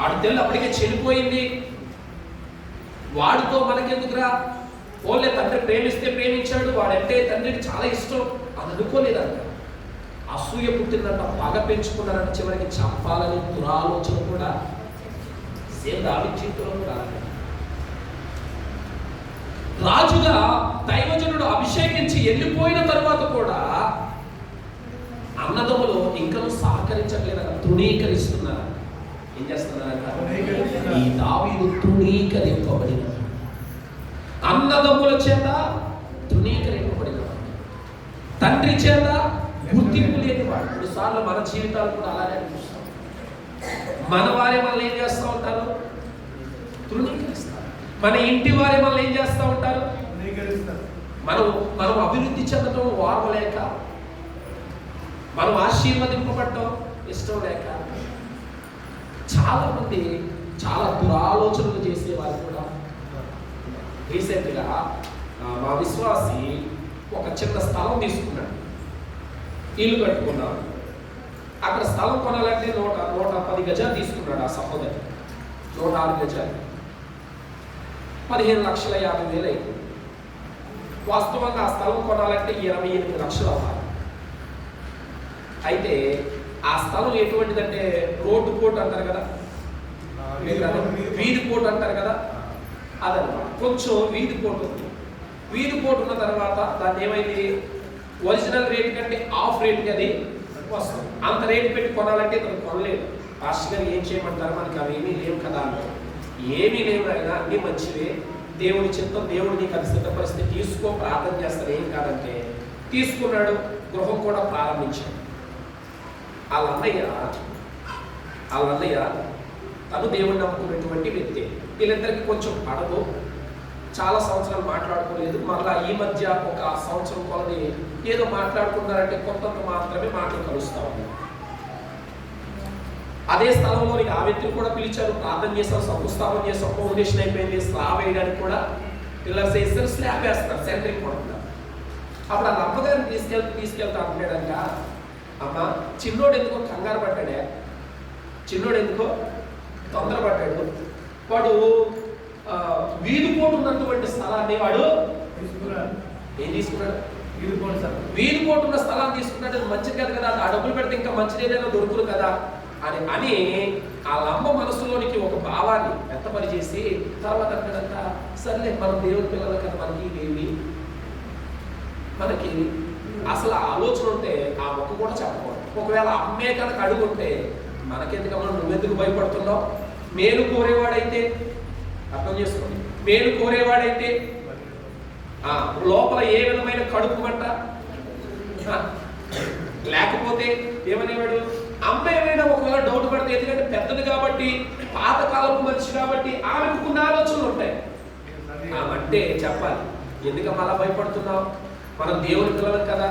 Speaker 1: ఆడు తెల్లు అప్పటికే చెడిపోయింది, వాడితో మనకెందుకురా? ఓన్లీ తండ్రి ప్రేమిస్తే ప్రేమించాడు, వాడంటే తండ్రికి చాలా ఇష్టం అని అనుకోలేదంట. అసూయ పుట్టిందంట, పగ పెంచుకున్నారంట, చివరికి చంపాలని దురాలోచన కూడా సేమ్ దావీదు జీవితంలో కూడా. రాజుగా దైవజనుడు అభిషేకించి వెళ్ళిపోయిన తర్వాత కూడా అన్నదమ్ములు ఇంకా సహకరించట్లేదట, తృణీకరిస్తున్నారు. ఏం చేస్తున్నారంట? ఈ దావీదు తృణీకరింపబడిన, అన్నదమ్ముల చేత తృణీకరింపబడిన, తండ్రి చేత గుర్తింపు లేనివాడు. కొన్నిసార్లు మన జీవితాలు కూడా అలానే అనిపిస్తాం. మన వారే మనల్ని ఏం చేస్తూ ఉంటారు? తృణీకరిస్తారు. మన ఇంటి వారే మనల్ని ఏం చేస్తూ ఉంటారు? మనం అభివృద్ధి చెందటం వారలేక, మనం ఆశీర్వదింపబడటం ఇష్టం లేక చాలా మంది చాలా దురాలోచనలు చేసేవారు కూడా. రీసెంట్గా మా విశ్వాసి ఒక చిన్న స్థలం తీసుకున్నాడు, ఇల్లు కట్టుకున్నాడు. అక్కడ స్థలం కొనాలంటే 110 గజాలు తీసుకున్నాడు ఆ సహోదరు. 106 గజాలు 15,50,000 అయింది. వాస్తవంగా ఆ స్థలం కొనాలంటే 28 లక్షలు అవ్వాలి. అయితే ఆ స్థలం ఎటువంటిదంటే రోడ్డు కోట్ అంటారు కదా, వీధి కోట్ అంటారు కదా, అదనమాట. కొంచెం వీధి కోట్ ఉంది. వీధి కోట్ ఉన్న తర్వాత దాన్ని ఏమైంది, ఒరిజినల్ రేట్ కంటే ఆఫ్ రేట్కి అది వస్తుంది. అంత రేటు పెట్టి కొనాలంటే తను కొనలేదు. పాస్టర్ గారు ఏం చేయమంటారు, మనకి అవి ఏమీ లేవు కదా అన్నారు. ఏమీ లేవు అయినా అన్నీ మంచివే, దేవుడి చిత్తం, దేవుడు నీకు అది సిద్ధపరిస్తే తీసుకో, ప్రార్థన చేస్తారు, ఏం కాదంటే తీసుకున్నాడు. గృహం కూడా ప్రారంభించాడు. వాళ్ళ అన్నయ్య తను దేవుడిని నమ్ముకున్నటువంటి వ్యక్తి. వీళ్ళిద్దరికి కొంచెం పడదు, చాలా సంవత్సరాలు మాట్లాడుకోలేదు. మళ్ళా ఈ మధ్య ఒక సంవత్సరం కొలది ఏదో మాట్లాడుకున్నారంటే కొంతంత మాత్రమే మాటలు కలుస్తా ఉన్నాయి. అదే స్థలంలోనికి ఆ వ్యక్తిని కూడా పిలిచారు, ప్రార్థన చేశారు, శంకుస్థాపన చేశారు, ఫౌండేషన్ అయిపోయింది, స్లాబ్ వేయడానికి కూడా పిల్లర్స్ వేస్తారు, స్లాబ్ వేస్తారు, సెంటరింగ్ కొడుతున్నారు. అప్పుడు వాళ్ళ అమ్మగారిని తీసుకెళ్తా అంటున్నాడంట, అమ్మ చిన్నోడు ఎందుకో కంగారు పడ్డాడే, చిన్నోడు ఎందుకో తొందరపడ్డాడు, వాడు వీధిపోటు ఉన్నటువంటి స్థలాన్ని వాడు ఏం తీసుకున్నాడు, వీధిపోటు ఉన్న స్థలాన్ని తీసుకున్నాడు. అది మంచిది కాదు కదా, ఆ డబ్బులు పెడితే ఇంకా మంచిది ఏదైనా దొరుకుతుంది కదా అని వాళ్ళ అమ్మ మనసులోనికి ఒక భావాన్ని వ్యక్తపరి చేసి తర్వాత అంటాడంట, సర్లే మనం దేవుడి పిల్లల కదా, మనకి అసలు ఆలోచన ఉంటే ఆ మొక్క కూడా చెప్పకూడదు. ఒకవేళ అమ్మే కనుక అడుగుంటే మనకెందుకమ్మా, నువ్వెందుకు భయపడుతున్నావు? మేలు కోరేవాడైతే, అర్థం చేసుకోండి, మేలు కోరేవాడైతే లోపల ఏ విధమైన కడుపు మంట లేకపోతే ఏమనేవాడు, అమ్మ ఏమైనా ఒకవేళ డౌట్ పడితే, ఎందుకంటే పెద్దది కాబట్టి, పాతకాలపు మనిషి కాబట్టి ఆమెకు కొన్ని ఆలోచనలు ఉంటాయి. అంటే చెప్పాలి, ఎందుకమ్మా అలా భయపడుతున్నావు, మనం దేవుని పిల్లలం కదా,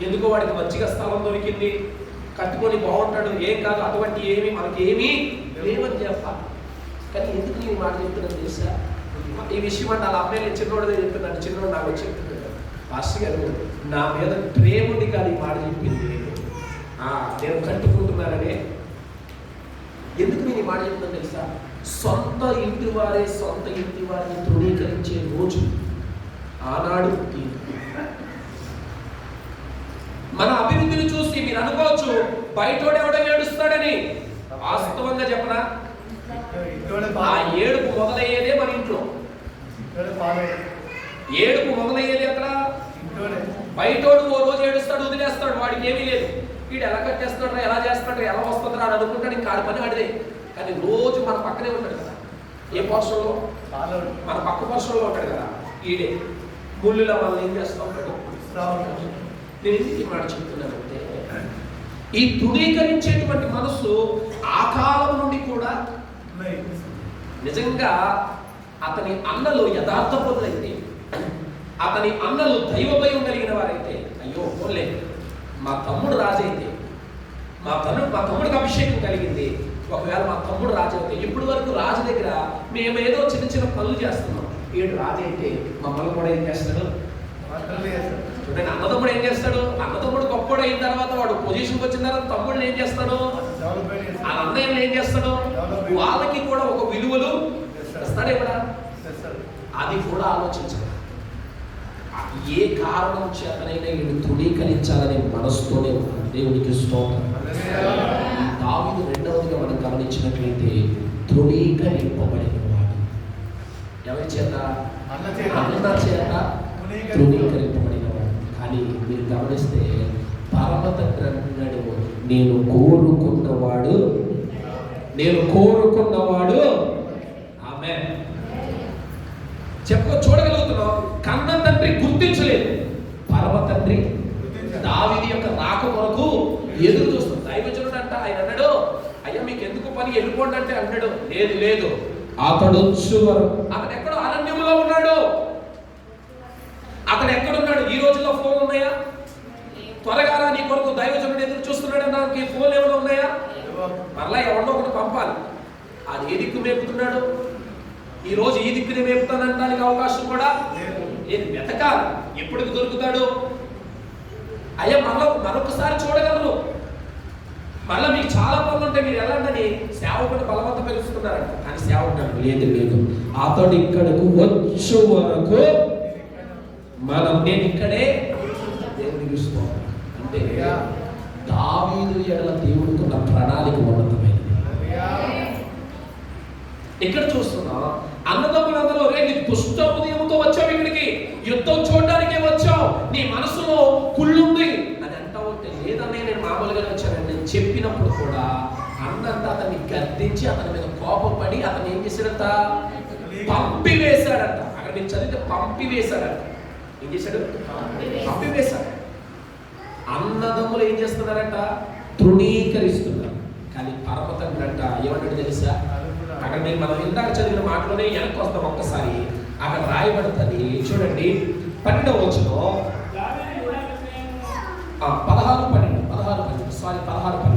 Speaker 1: ఎందుకో వాడికి మంచిగా స్థలం దొరికింది, కట్టుకొని బాగుంటాడు, ఏం కాదు, అటువంటి ఏమి మనకి ఏమీ లేవని చెప్పాలి. కానీ ఎందుకు నేను మాట చెప్తున్నాను తెలుసా, ఈ విషయం అంటే అలా అమ్మాయి నేను చిన్నోడిదే చెప్తున్నాను. చిన్నోడు నాకు వచ్చి చెప్తున్నాడు, పాస్టర్ గారు నా మీద ప్రేమని కాదు ఈ మాట చెప్పింది, నేను కట్టుకుంటున్నాననే. ఎందుకు నేను ఈ మాట చెప్తున్నాను తెలుసా, సొంత ఇంటి వారిని తృణీకరించే రోజు ఆనాడు. మన అభివృద్ధిని చూసి మీరు అనుకోవచ్చు బయటోడు ఎవడో ఏడుస్తాడని. వాస్తవంగా చెప్పనా, ఆ ఏడుపు మొదలయ్యేదే మన ఇంట్లో. ఏడుపు మొదలయ్యేది అక్కడ బయటోడు ఓ రోజు ఏడుస్తాడు, వదిలేస్తాడు, వాడికి ఏమీ లేదు, వీడు ఎలా కట్టేస్తున్నాడు, ఎలా చేస్తున్నాడు, ఎలా వస్తుందా అని అనుకుంటాడు, ఇంకా ఆడి పని ఆడిదే. కానీ రోజు మన పక్కనే ఉంటాడు కదా, ఏ పోర్షన్లో, మన పక్క పోర్షన్లో ఉంటాడు కదా, ఈడే ముళ్ళులో మనం ఏం చేస్తూ ఉంటాడు. నేను ఎందుకు మాట చెప్తున్నానంటే, ఈ తృణీకరించేటువంటి మనసు ఆ కాలం నుండి కూడా నిజంగా అతని అన్నలు యథార్థపరులైతే, అతని అన్నలు దైవ భయం కలిగిన వారైతే, అయ్యో పోలే మా తమ్ముడు రాజైతే, మా తమ్ముడికి అభిషేకం కలిగింది, ఒకవేళ మా తమ్ముడు రాజు అయితే, ఇప్పటి వరకు రాజు దగ్గర మేమేదో చిన్న చిన్న పనులు చేస్తున్నాం, వీడు రాజు అయితే మమ్మల్ని కూడా ఏం చేస్తాడు చూడండి. అన్నదమ్ముడు ఏం చేస్తాడు, అన్నదమ్ముడు గొప్పడు అయిన తర్వాత వాడు పొజిషన్కి వచ్చిన తర్వాత తమ్ముడు ఏం చేస్తాడు, ఆ అన్నయ్యలు ఏం చేస్తాడు, వాళ్ళకి కూడా ఒక విలువలు ఇస్తాడే కూడా, అది కూడా ఆలోచించాలి. ఏ కారణం చేతనైనా వీడు తృణీకరించాలనే మనసుతోనే ఉన్నాడు. దేవునికి స్తోత్రం. దావీదు రెండవదిగా మనం గమనించినట్లయితే తృణీకరింపబడిన వాడు. ఎవరి చేత? అన్న చేత తృణీకరింపబడిన వాడు. కానీ మీరు గమనిస్తే పరమ తండ్రి అంటున్నాడు, నేను కోరుకున్నవాడు ఆమె చూడగలుగుతున్నాం. కన్న తండ్రి గుర్తించలేదు, పరమ తండ్రి దావీదు యొక్క రాక కొరకు ఎదురు చూస్తుంది. దైవజనుడు అంట, ఆయన అన్నాడు, అయ్యా మీకు ఎందుకు పని, వెళ్ళిపోండి అంటే అన్నాడు, లేదు అతడు ఎక్కడో అరణ్యంలో ఉన్నాడు. అతడు ఎక్కడున్నాడు? ఈ రోజుల్లో ఫోన్ ఉన్నాయా? త్వరగా నీ కొరకు దైవజనుడు ఎదురు చూస్తున్నాడు, నాకు ఫోన్ ఏమైనా ఉన్నాయా? మరలా ఎవరినో ఒకటి పంపాలి. అది ఏ దిక్కు మేపుతున్నాడు? ఈ రోజు ఈ దిక్కుని మేపుతానడానికి అవకాశం కూడా లేదు. వెతకాలి, ఎప్పటికి దొరుకుతాడు. అయ్యా మరొకసారి చూడగలరు, మళ్ళీ మీకు చాలా పనులు ఉంటాయి, మీరు ఎలాంటి సేవకుని బలవంతం పెరుగుతున్నారంట. కానీ సేవకుడు లేదు, అతడు ఇక్కడకు వచ్చు వరకు నేను ఇక్కడే దేవుని చూస్తాం. అంటే దావీదు ఎడల దేవుడికున్న ప్రణాళిక ఉన్నతమైనది. ఇక్కడ చూస్తున్నా అన్నదమ్ములందరూ, నీ దుష్ట హృదయంతో వచ్చావు, ఇక్కడికి యుద్ధం చూడడానికే వచ్చావు, నీ మనసులో కుళ్ళుంది అని అంటావు. లేదనే నేను మామూలుగానే వచ్చానండి నేను చెప్పినప్పుడు కూడా అన్నంత అతన్ని గద్దించి అతని మీద కోపం పడి అతను ఏం చేశాడంట, పంపివేశాడంట. అక్కడ నేను చదివితే పంపివేశాడంట. ఏం చేశాడు? పంపివేశాడు. అన్నదమ్ములు ఏం చేస్తున్నారంట? తృణీకరిస్తున్నారు. కానీ పరమ తండ్రి అంట ఏమంటాడు తెలుసా? అక్కడ మనం ఇందాక చదివిన మాటలోనే వెనక్కి వస్తాం ఒక్కసారి. అక్కడ రాయబడుతుంది చూడండి, 12వ వచనం, 16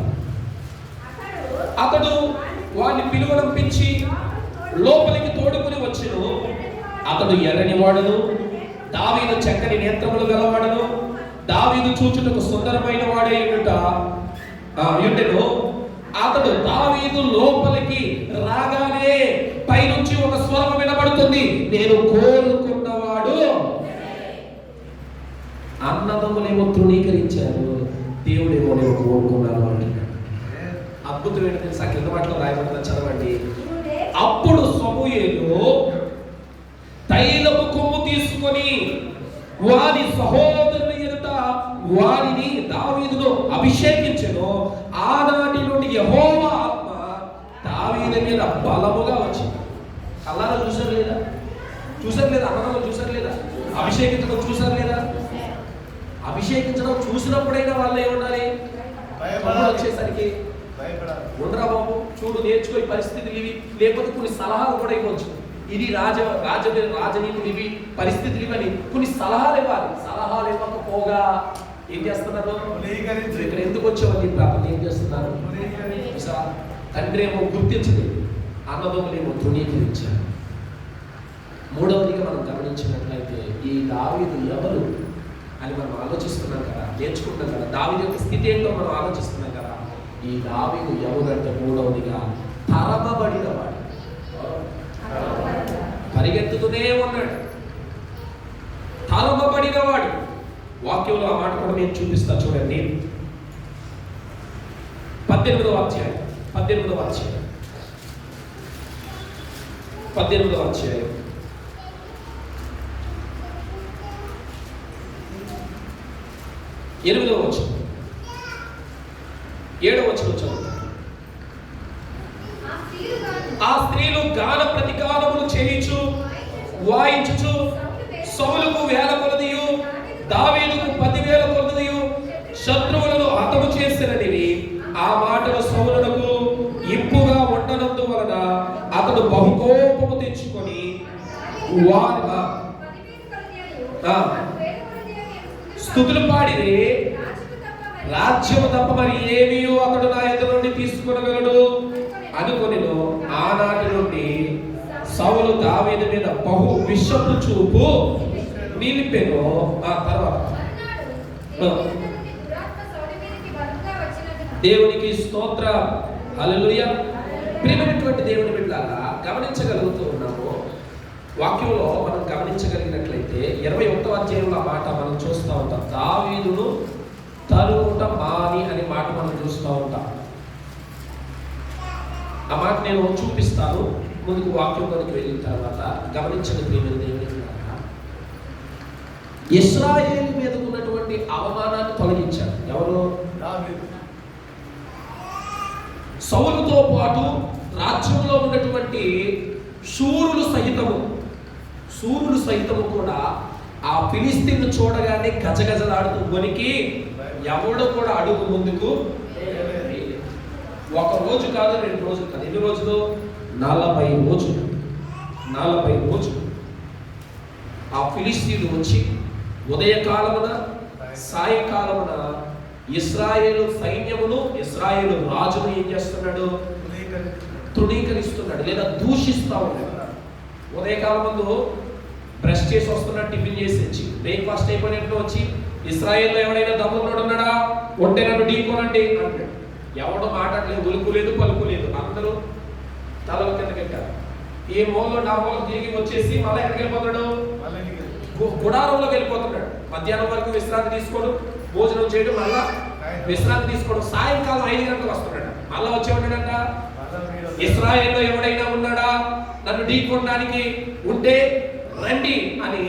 Speaker 1: అతడు వాడిని పిలువనంపించి లోపలికి తోడుకుని వచ్చెను. అతడు ఎర్రని వాడును, దావీదు చక్కని నేత్రములు గలవాడును, దావీదు చూచుటకు సుందరమైన వాడే ఉండెను. అతడు దావీదు లోపలికి రాగానే పైనుంచి ఒక స్వరం వినబడుతుంది, నేను కోరుకున్నవాడు. అన్నదమ్ములేమో తృణీకరించారు, దేవుడేమో నేను కోరుకున్నాను అంటున్నాడు. అద్భుతం ఏంటో తెలుసా? కింద మాటలో రాయబడుతుంది, చదవండి. అప్పుడు సమూయేలు తైలపు కొమ్ము తీసుకొని వారి సహోదరుల ఎదుట వారిని దావీదును అభిషేకించెను. ఆనాటి నుండి యెహోవా ఆత్మ దావీదు మీద బలముగా వచ్చింది. కళ్ళారా చూసారు లేదా? అన్నదమ్ములు చూసారు లేదా? అభిషేకించడం చూసారు లేదా? అభిషేకించడం చూసినప్పుడైనా వాళ్ళు ఏముండాలి? వచ్చేసరికి ఉండరా బాబు, చూడు నేర్చుకో, ఈ పరిస్థితులు ఇవి, లేకపోతే కొన్ని సలహాలు కూడా ఇవ్వచ్చు. ఇది రాజనీతులు ఇవి, పరిస్థితులు ఇవని కొన్ని సలహాలు ఇవ్వాలి. సలహాలు ఇవ్వకపోగా ఏం చేస్తున్నారు? ఇక్కడ ఎందుకు వచ్చేవాళ్ళు ప్రార్థన ఏం చేస్తున్నారు? తండ్రి ఏమో గుర్తించదు, అన్నదమ్ములేమో తృణీకరించారు. మూడవదిగా మనం గమనించినట్లయితే ఈ దావీదు ఎవరు అని మనం ఆలోచిస్తున్నాం కదా, నేర్చుకుంటున్నాం కదా. దావీదు యొక్క స్థితి ఏంటో మనం ఆలోచిస్తున్నాం కదా. ఈ దావీదు ఎవరంటే మూడవదిగా తరమబడిన వాడు. పరిగెత్తుతూనే ఉన్నాడు, తరమబడిన వాడు. వాక్యంలో ఆ మాట కూడా నేను చూపిస్తా చూడండి. 18వ అధ్యాయం 8వ వచనం 7వ వచనం చదువుతాం. ఆ స్త్రీలు గాన ప్రతిగానములు చేయించు వాయించుచు సౌలుకు 1000 కొలదియు దావీదుకు 10,000 కొలదియు శత్రువులను హతము చేసిననివి. ఆ మాటలు సౌలునకు ఇంపుగా ఉండనందు వలన అతడు బహుకోపము తెచ్చుకొని స్తుతులు పాడిరి. రాజ్యము తప్ప మరి ఏమీ అతడు నా ఎదుట నుండి తీసుకొనగలడు అనుకొనెను. ఆనాటి నుండి సౌలు దావీదు మీద బహు విషపు చూపు నిలిపెను. ఆ తర్వాత దేవునికి స్తోత్రం, హల్లెలూయా. ప్రియమైనటువంటి దేవుని బిడ్డలారా, గమనించగలుగుతూ ఉన్నాము. వాక్యంలో మనం గమనించగలిగినట్లయితే 21వ అధ్యాయంలో మాట మనం చూస్తూ ఉంటాం. దావీదును తరుముట మాని అనే మాట మనం చూస్తూ ఉంటాం. ఆ మాట నేను చూపిస్తాను. ముందుకు వాక్యంలోకి వెళ్ళిన తర్వాత గమనించండి ప్రియమైన దేవుని బిడ్డలారా, ఇశ్రాయేలు మీద ఉన్నటువంటి అవమానాన్ని తొలగించారు ఎవరు? సౌలుతో పాటు రాజ్యంలో ఉన్నటువంటి శూరులు సైతము కూడా ఆ ఫిలిస్తీన్ను చూడగానే గజగజలాడుతూ వణికి ఎవడు కూడా అడుగు ముందుకు. ఒక రోజు కాదు, 2 రోజులు కాదు. ఎన్ని రోజులు? 40 రోజులు ఆ ఫిలిస్తీన్లు వచ్చి ఉదయకాలమున సాయంకాలమున ఇశ్రాయేలు సైన్యమును ఇశ్రాయేలు రాజును ఏం చేస్తున్నాడు? తృణీకరిస్తున్నాడు లేదా దూషిస్తా ఉన్నాడు. ఉదయకాలం ముందు బ్రష్ చేసి వస్తున్నాడు, టిఫిన్ చేసి వచ్చి బ్రేక్ఫాస్ట్ అయిపోయినట్టు వచ్చి ఇశ్రాయేల్లో ఎవడైనా దమ్మున్నాడు ఉన్నాడా? ఒంటే నన్ను ఢీకోనండి అంటాడు. ఎవడో మాట్లాడలేదు, ఉలుకు లేదు, పలుకు లేదు. అందరూ తలల కిందకి ఎక్కారు. ఏ మూలలో నా మూలకు తిరిగి వచ్చేసి మళ్ళీ ఎక్కడికి వెళ్ళిపోతాడు? గుడారంలోకి వెళ్ళిపోతున్నాడు. మధ్యాహ్నం వరకు విశ్రాంతి తీసుకోడు, భోజనం చేయడం, మళ్ళా విశ్రాంతి తీసుకోవడం. సాయంకాలం 5 గంటలకు వస్తున్నాడు. మళ్ళా వచ్చేవాడంట, ఇశ్రాయేల్లో ఎవడైనా ఉన్నాడా నన్ను ఢీకొనడానికి ఉంటే రండి అని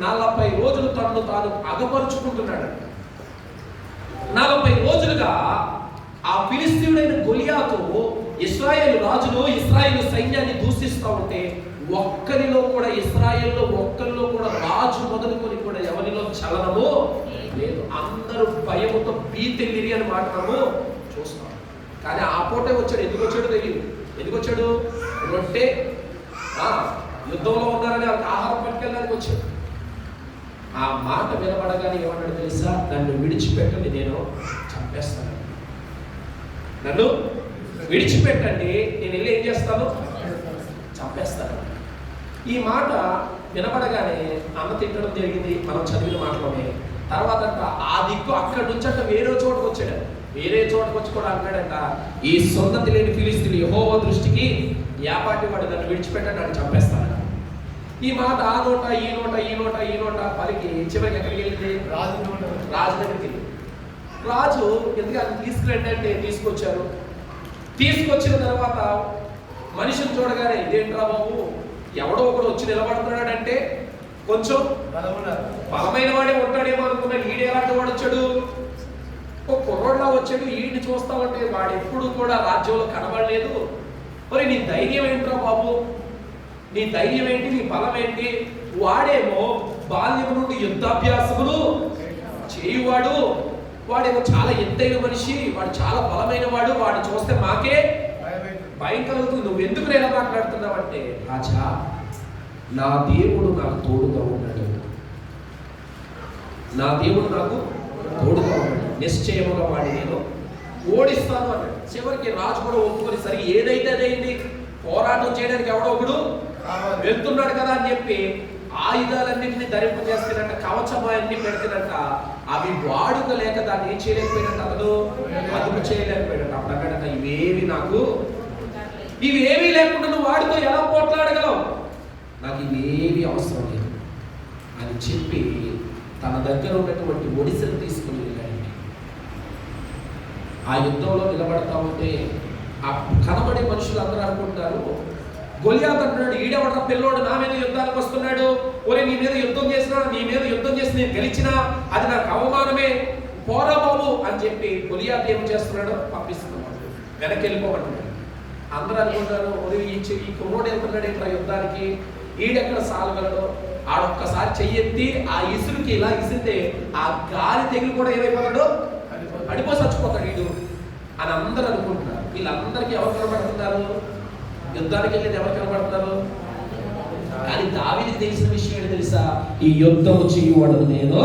Speaker 1: 40 రోజులు తనను తాను అగపరుచుకుంటున్నాడు. 40 రోజులుగా ఆ ఫిలిస్తీయుడైన గొలియాతు ఇశ్రాయేలు రాజును ఇశ్రాయేలు సైన్యాన్ని దూషిస్తూ ఉంటే ఒక్కరిలో కూడా ఇశ్రాయేల్లో ఒక్కరిలో కూడా రాజు మొదలుకొని కూడా ఎవరిలో చలనము లేదు. అందరూ భయముతో భీతిల్లిరి అని మాట మనము చూస్తాం. కానీ ఆ పూటే వచ్చాడు. ఎందుకు వచ్చాడు తెలియదు. ఎందుకు వచ్చాడు? రొట్టె యుద్ధంలో ఉన్నారని ఆహారం పట్టుకెళ్ళడానికి వచ్చాడు. ఆ మాట వినబడగానే ఏమన్నాడు తెలుసా? నన్ను విడిచిపెట్టండి, నేను చంపేస్తాను. నన్ను విడిచిపెట్టండి, నేను వెళ్ళి ఏం చేస్తాను? చంపేస్తాను. ఈ మాట వినపడగానే అమ్మ తిట్టడం జరిగింది, మనం చదివిన మాటలోనే. తర్వాత ఆ దిక్కు అక్కడి నుంచి అంట వేరే చోటుకు వచ్చాడు. వేరే చోటుకు వచ్చి కూడా అంటాడంట, ఈ సున్నతి లేని ఫిలిస్తీయులు యెహోవా దృష్టికి యాపాటి వాడు, నన్ను విడిచిపెట్టాడు, నన్ను చంపేస్తాడు. ఈ మాట ఆ నోట ఈ నోట ఈ నోట ఈ నోట పలికి చివరికి ఎక్కడికి వెళ్ళింది? రాజు దగ్గరికి. రాజు ఎందుకు అది తీసుకురండి అంటే తీసుకొచ్చారు. తీసుకొచ్చిన తర్వాత మనిషిని చూడగానే, ఇదేంట్రా బాబు, ఎవడో ఒకడు వచ్చి నిలబడుతున్నాడంటే కొంచెం బలమైన వాడే ఉంటాడేమో అనుకున్నాడు. ఈడు ఎలాంటి వాడు వచ్చాడు? ఒక కుర్రోడ్లా వచ్చాడు. ఈడిని చూస్తా ఉంటే వాడు ఎప్పుడు కూడా రాజ్యంలో కనబడలేదు. మరి నీ ధైర్యం ఏంట్రా బాబు, నీ ధైర్యం ఏంటి, నీ బలం ఏంటి? వాడేమో బాల్యం నుండి యుద్ధాభ్యాసములు చేయువాడు, వాడేమో చాలా ఎత్తైన మనిషి, వాడు చాలా బలమైన వాడు, వాడిని చూస్తే మాకే భయం కలుగుతుంది. నువ్వు ఎందుకు ఎలా మాట్లాడుతున్నావు అంటే, రాజా నా దేవుడు నాకు తోడుగా ఉన్నాడు, నా దేవుడు నాకు తోడుగా ఉన్నాడు, నిశ్చయముగా వాడిని నేను ఓడిస్తాను అన్నాడు. చివరికి రాజు కూడా ఒప్పుకొని, సరే ఏదైతే అదైంది, పోరాటం చేయడానికి ఎవడో ఒకడు వెళ్తున్నాడు కదా అని చెప్పి ఆయుధాలన్నింటినీ ధరింపజేస్తున్నట్ట, కవచమాన్ని పెడుతున్నట్ట. అవి వాడుక లేక దాన్ని ఏం చేయలేకపోయినట్టు, అతను అదుపు చేయలేకపోయినట్టు. అప్పుడు అన్నాడట, ఇవేవి లేకుండా నువ్వు వాడితో ఎలా పోట్లాడగలవు, నాకు ఇవేవి అవసరం లేదు అని చెప్పి తన దగ్గర ఉన్నటువంటి ఒడిసెలు తీసుకుని వెళ్ళాడు. ఆ యుద్ధంలో నిలబడతా ఉంటే ఆ కనబడే మనుషులు అందరూ అనుకుంటారు, గొలియాతు అంటున్నాడు, ఈడెవడ పిల్లోడు నా మీద యుద్ధానికి వస్తున్నాడు, ఒరే నీ మీద యుద్ధం చేసినా, నీ మీద యుద్ధం చేసి నేను గెలిచినా అది నాకు అవమానమే, పోరా బాబు అని చెప్పి గొలియాతు ఏం చేస్తున్నాడో పంపిస్తున్నాడు, వెనక్కి వెళ్ళిపోమంటున్నాడు. అందరూ అనుకుంటారు, ఒరే ఈ కుర్రోడు వెళ్తున్నాడు ఇట్లా యుద్ధానికి, ఈడెక్కడ సాలగలడు, ఆడొక్కసారి చెయ్యెత్తి ఆ ఇసురుకి ఇలా ఇసిరితే ఆ గాలి తెగిలి కూడా ఏమైపోతాడు, అడిపో చచ్చిపోతాడు వీడు అని అందరూ అనుకుంటున్నారు. వీళ్ళందరికీ ఎవరు కనబడుతున్నారు? యుద్ధానికి వెళ్ళేది ఎవరు కనబడుతున్నారు? కానీ దావీదుకి తెలిసిన విషయం ఏంటి తెలుసా? ఈ యుద్ధము చేయువాడు నేను,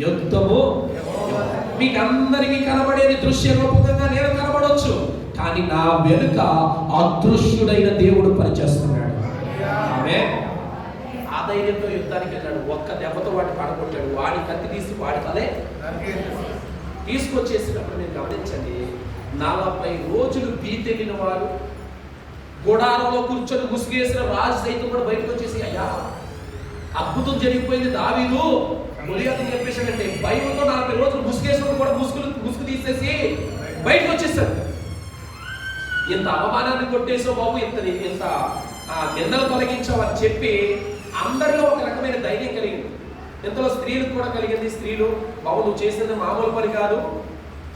Speaker 1: యుద్ధము మీకు అందరికీ కనబడేది దృశ్య రూపకంగా నేను కనబడవచ్చు, కానీ నా వెనుక అదృశ్యుడైన దేవుడు పనిచేస్తున్నాడు. ఆమె ఆ ధైర్యంతో యుద్ధానికి వెళ్ళాడు. ఒక్క దెబ్బతో వాడిని పడగొట్టాడు. వాడి కత్తి తీసి వాడి తలే తీసుకొచ్చేసినప్పుడు మీరు గమనించండి, 40 రోజులు బీతెళ్ళిన వారు, గుడారంలో కూర్చొని ముసుగేసిన రాజు సైతం కూడా బయటకు వచ్చేసి, అయ్యా అద్భుతం జరిగిపోయింది, దావీదు గొలియాతుని చెప్పేసాడంటే భయంతో 40 రోజులు ముసుగేసిన కూడా ముసుగు తీసేసి బయటకు వచ్చేసాడు. ఇంత అవమానాన్ని కొట్టేసో బాబు, ఇంత నిందలు తొలగించావు అని చెప్పి అందరిలో ఒక రకమైన ధైర్యం కలిగింది. ఇంతలో స్త్రీలకు కూడా కలిగింది. స్త్రీలు, బాబు నువ్వు చేసినది మామూలు పని కాదు,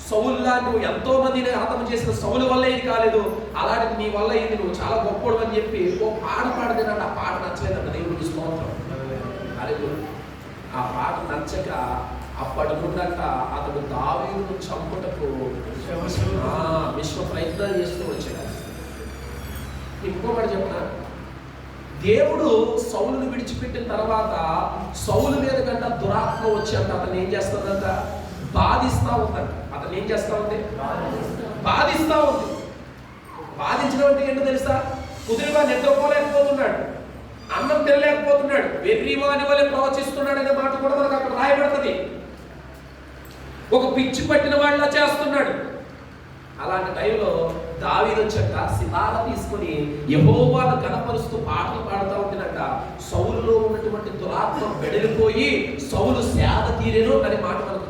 Speaker 1: సౌలులా నువ్వు ఎంతో మందిని హతం చేసిన సౌలు వల్ల ఇది కాలేదు, అలాంటి నీ వల్ల ఇది, నువ్వు చాలా గొప్పడు అని చెప్పి ఓ పాట పాడితేనంట. ఆ పాట నచ్చలేదంట దేవుడికి స్తోత్రం. ఆ పాట నచ్చక అప్పటి నుండంట అతడు దావీదును చంపుటకు విశ్వ ప్రయత్నాలు చేస్తూ వచ్చాడు. ఇంకొకటి చెప్పిన, దేవుడు సౌలును విడిచిపెట్టిన తర్వాత సౌలు మీద కంట దురాత్మ వచ్చి అంట అతను ఏం చేస్తుందంట, బాధిస్తా ఉందంట. అతను ఏం చేస్తా ఉంది, బాధిస్తా ఉంది. బాధించడం అంటే ఏంటో తెలుసా? కుదిరిగా నిద్రపోలేకపోతున్నాడు, అన్నం తినలేకపోతున్నాడు, వెర్రివాని వలె ప్రవచిస్తున్నాడు అనే మాట కూడా మనకు అక్కడ రాయబడుతుంది. ఒక పిచ్చి పట్టిన వాళ్ళ చేస్తున్నాడు. అలాంటి టైంలో దావీదు వచ్చాక సితార తీసుకుని యెహోవాను కనపరుస్తూ పాటలు పాడుతూ ఉంటున్నట్ట. సౌలులో ఉన్నటువంటి దురాత్మ వెడలిపోయి సౌలు సేద తీరెను అనే మాట మనకు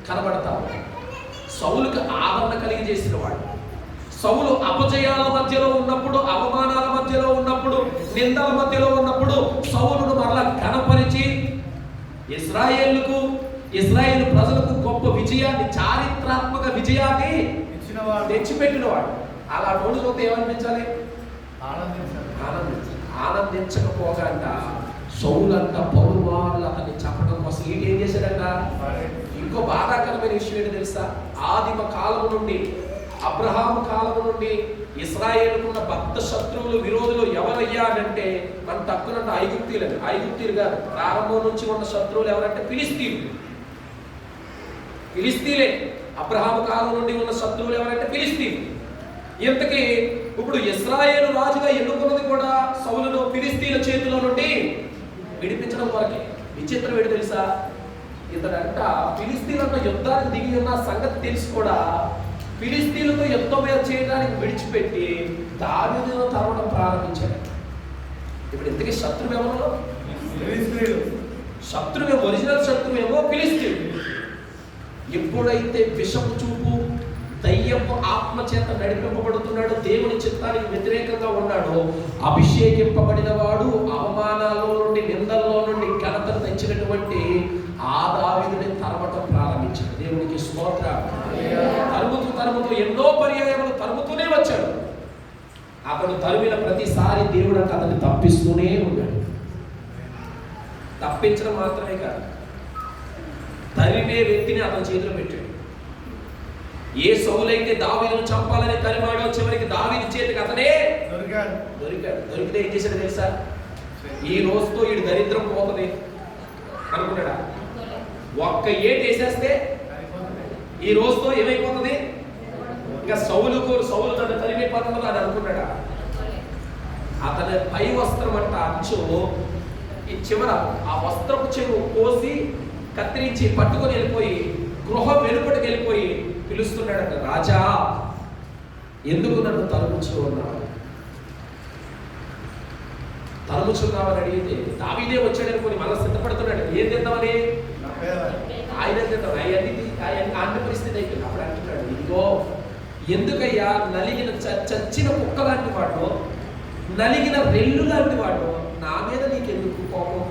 Speaker 1: కనబడతా ఉంది. సౌలుకి ఆదరణ కలిగి చేసిన వాడు. సౌలు అపజయాల మధ్యలో ఉన్నప్పుడు, అవమానాల మధ్యలో ఉన్నప్పుడు, నిందల మధ్యలో ఉన్నప్పుడు సౌలును మరలా కనపరిచి ఇశ్రాయేలు ప్రజలకు గొప్ప విజయాన్ని, చారిత్రాత్మక విజయాన్ని తెచ్చిపెట్టినవాడు. అలా రోజు చూస్తే ఏమనిపించాలి? ఆనందించకపోగాంట సౌలంట పలుమార్లు అతన్ని చంపడం కోసం ఏం చేశాడంట. ఇంకో బాధాకరమైన విషయం ఏంటి తెలుసా? ఆదిమ కాలము నుండి, అబ్రహాము కాలము నుండి ఇశ్రాయేలుకున్న బద్ధ శత్రువులు, విరోధులు ఎవరయ్యా అంటే మన తక్కువ ఐగుప్తీయులు కాదు. ప్రారంభం నుంచి ఉన్న శత్రువులు ఎవరంటే ఫిలిస్తీన్లే. అబ్రహాము కాలం నుండి ఉన్న శత్రువులు ఎవరంటే ఫిలిస్తీన్లు. ఇంతకీ ఇప్పుడు ఇశ్రాయేలు రాజుగా ఎన్నుకున్నది కూడా సౌలును ఫిలిస్తీన్ల చేతిలో నుండి విడిపించడం కొరకే. విచిత్రం ఏంటి తెలుసా, ఇతడంట ఫిలిస్తీన్లతో యుద్ధానికి దిగి ఉన్న సంగతి తెలిసి కూడా ఫిలిస్తీన్లతో యుద్ధం చేయడానికి విడిచిపెట్టి దావీదును తరవడం ప్రారంభించాడు. ఇప్పుడు ఇంతకీ శత్రువేమో శత్రువేమో ఒరిజినల్ శత్రువేమో ఫిలిస్తీన్. ఎప్పుడైతే విషపు చూపు దయ్యపు ఆత్మ చేత నడిపింపబడుతున్నాడు, దేవుని చిత్తానికి వ్యతిరేకంగా ఉన్నాడు, అభిషేకింపబడిన వాడు అవమానాల్లో నుండి నిందల్లో నుండి ఘనతను తెచ్చినటువంటి ఆ దావీదుని తరమటం ప్రారంభించాడు. దేవునికి స్తోత్రం. తరుముతూ ఎన్నో పర్యాయములు తరుముతూనే వచ్చాడు. అతను తరిమిన ప్రతిసారి దేవుడు అంటే అతన్ని తప్పిస్తూనే ఉన్నాడు. తప్పించడం మాత్రమే కాదు, తరిమే వ్యక్తిని అతని చేతిలో పెట్టాడు. ఏ సౌలైతే దావీదును చంపాలని తరిమాడో చివరికి దావీదు చేతికి అతనే దొరికాడు. దొరికితే ఏం చేశాడు తెలుసా, ఈ రోజుతో ఈ దరిద్రం పోతుంది అనుకున్నాడా? ఒక్క ఏటి వేసేస్తే ఈ రోజుతో ఏమైపోతుంది, ఇక సౌలు తన తరిమైపోతుందో అని అనుకున్నాడా? అతని పై వస్త్రం అంట అంచు ఈ చివర ఆ వస్త్రపు చెవు కోసి కత్తిరించి పట్టుకొని వెళ్ళిపోయి గృహం వెలుపటికి వెళ్ళిపోయి పిలుస్తున్నాడంట, రాజా ఎందుకు నన్ను తరుముచున్నావు? తరుముచున్నావని అడిగితే దావీదే వచ్చాడనుకొని మళ్ళీ సిద్ధపడుతున్నాడు. ఏం తిందామని ఆయన తిందాం ఆయన పరిస్థితి అయిపోయింది. అప్పుడు అంటున్నాడు, ఇదిగో ఎందుకయ్యా నలిగిన చచ్చిన కుక్క లాంటి వాడు, నలిగిన రెల్లు లాంటి వాడు, నా మీద నీకెందుకు కోపం?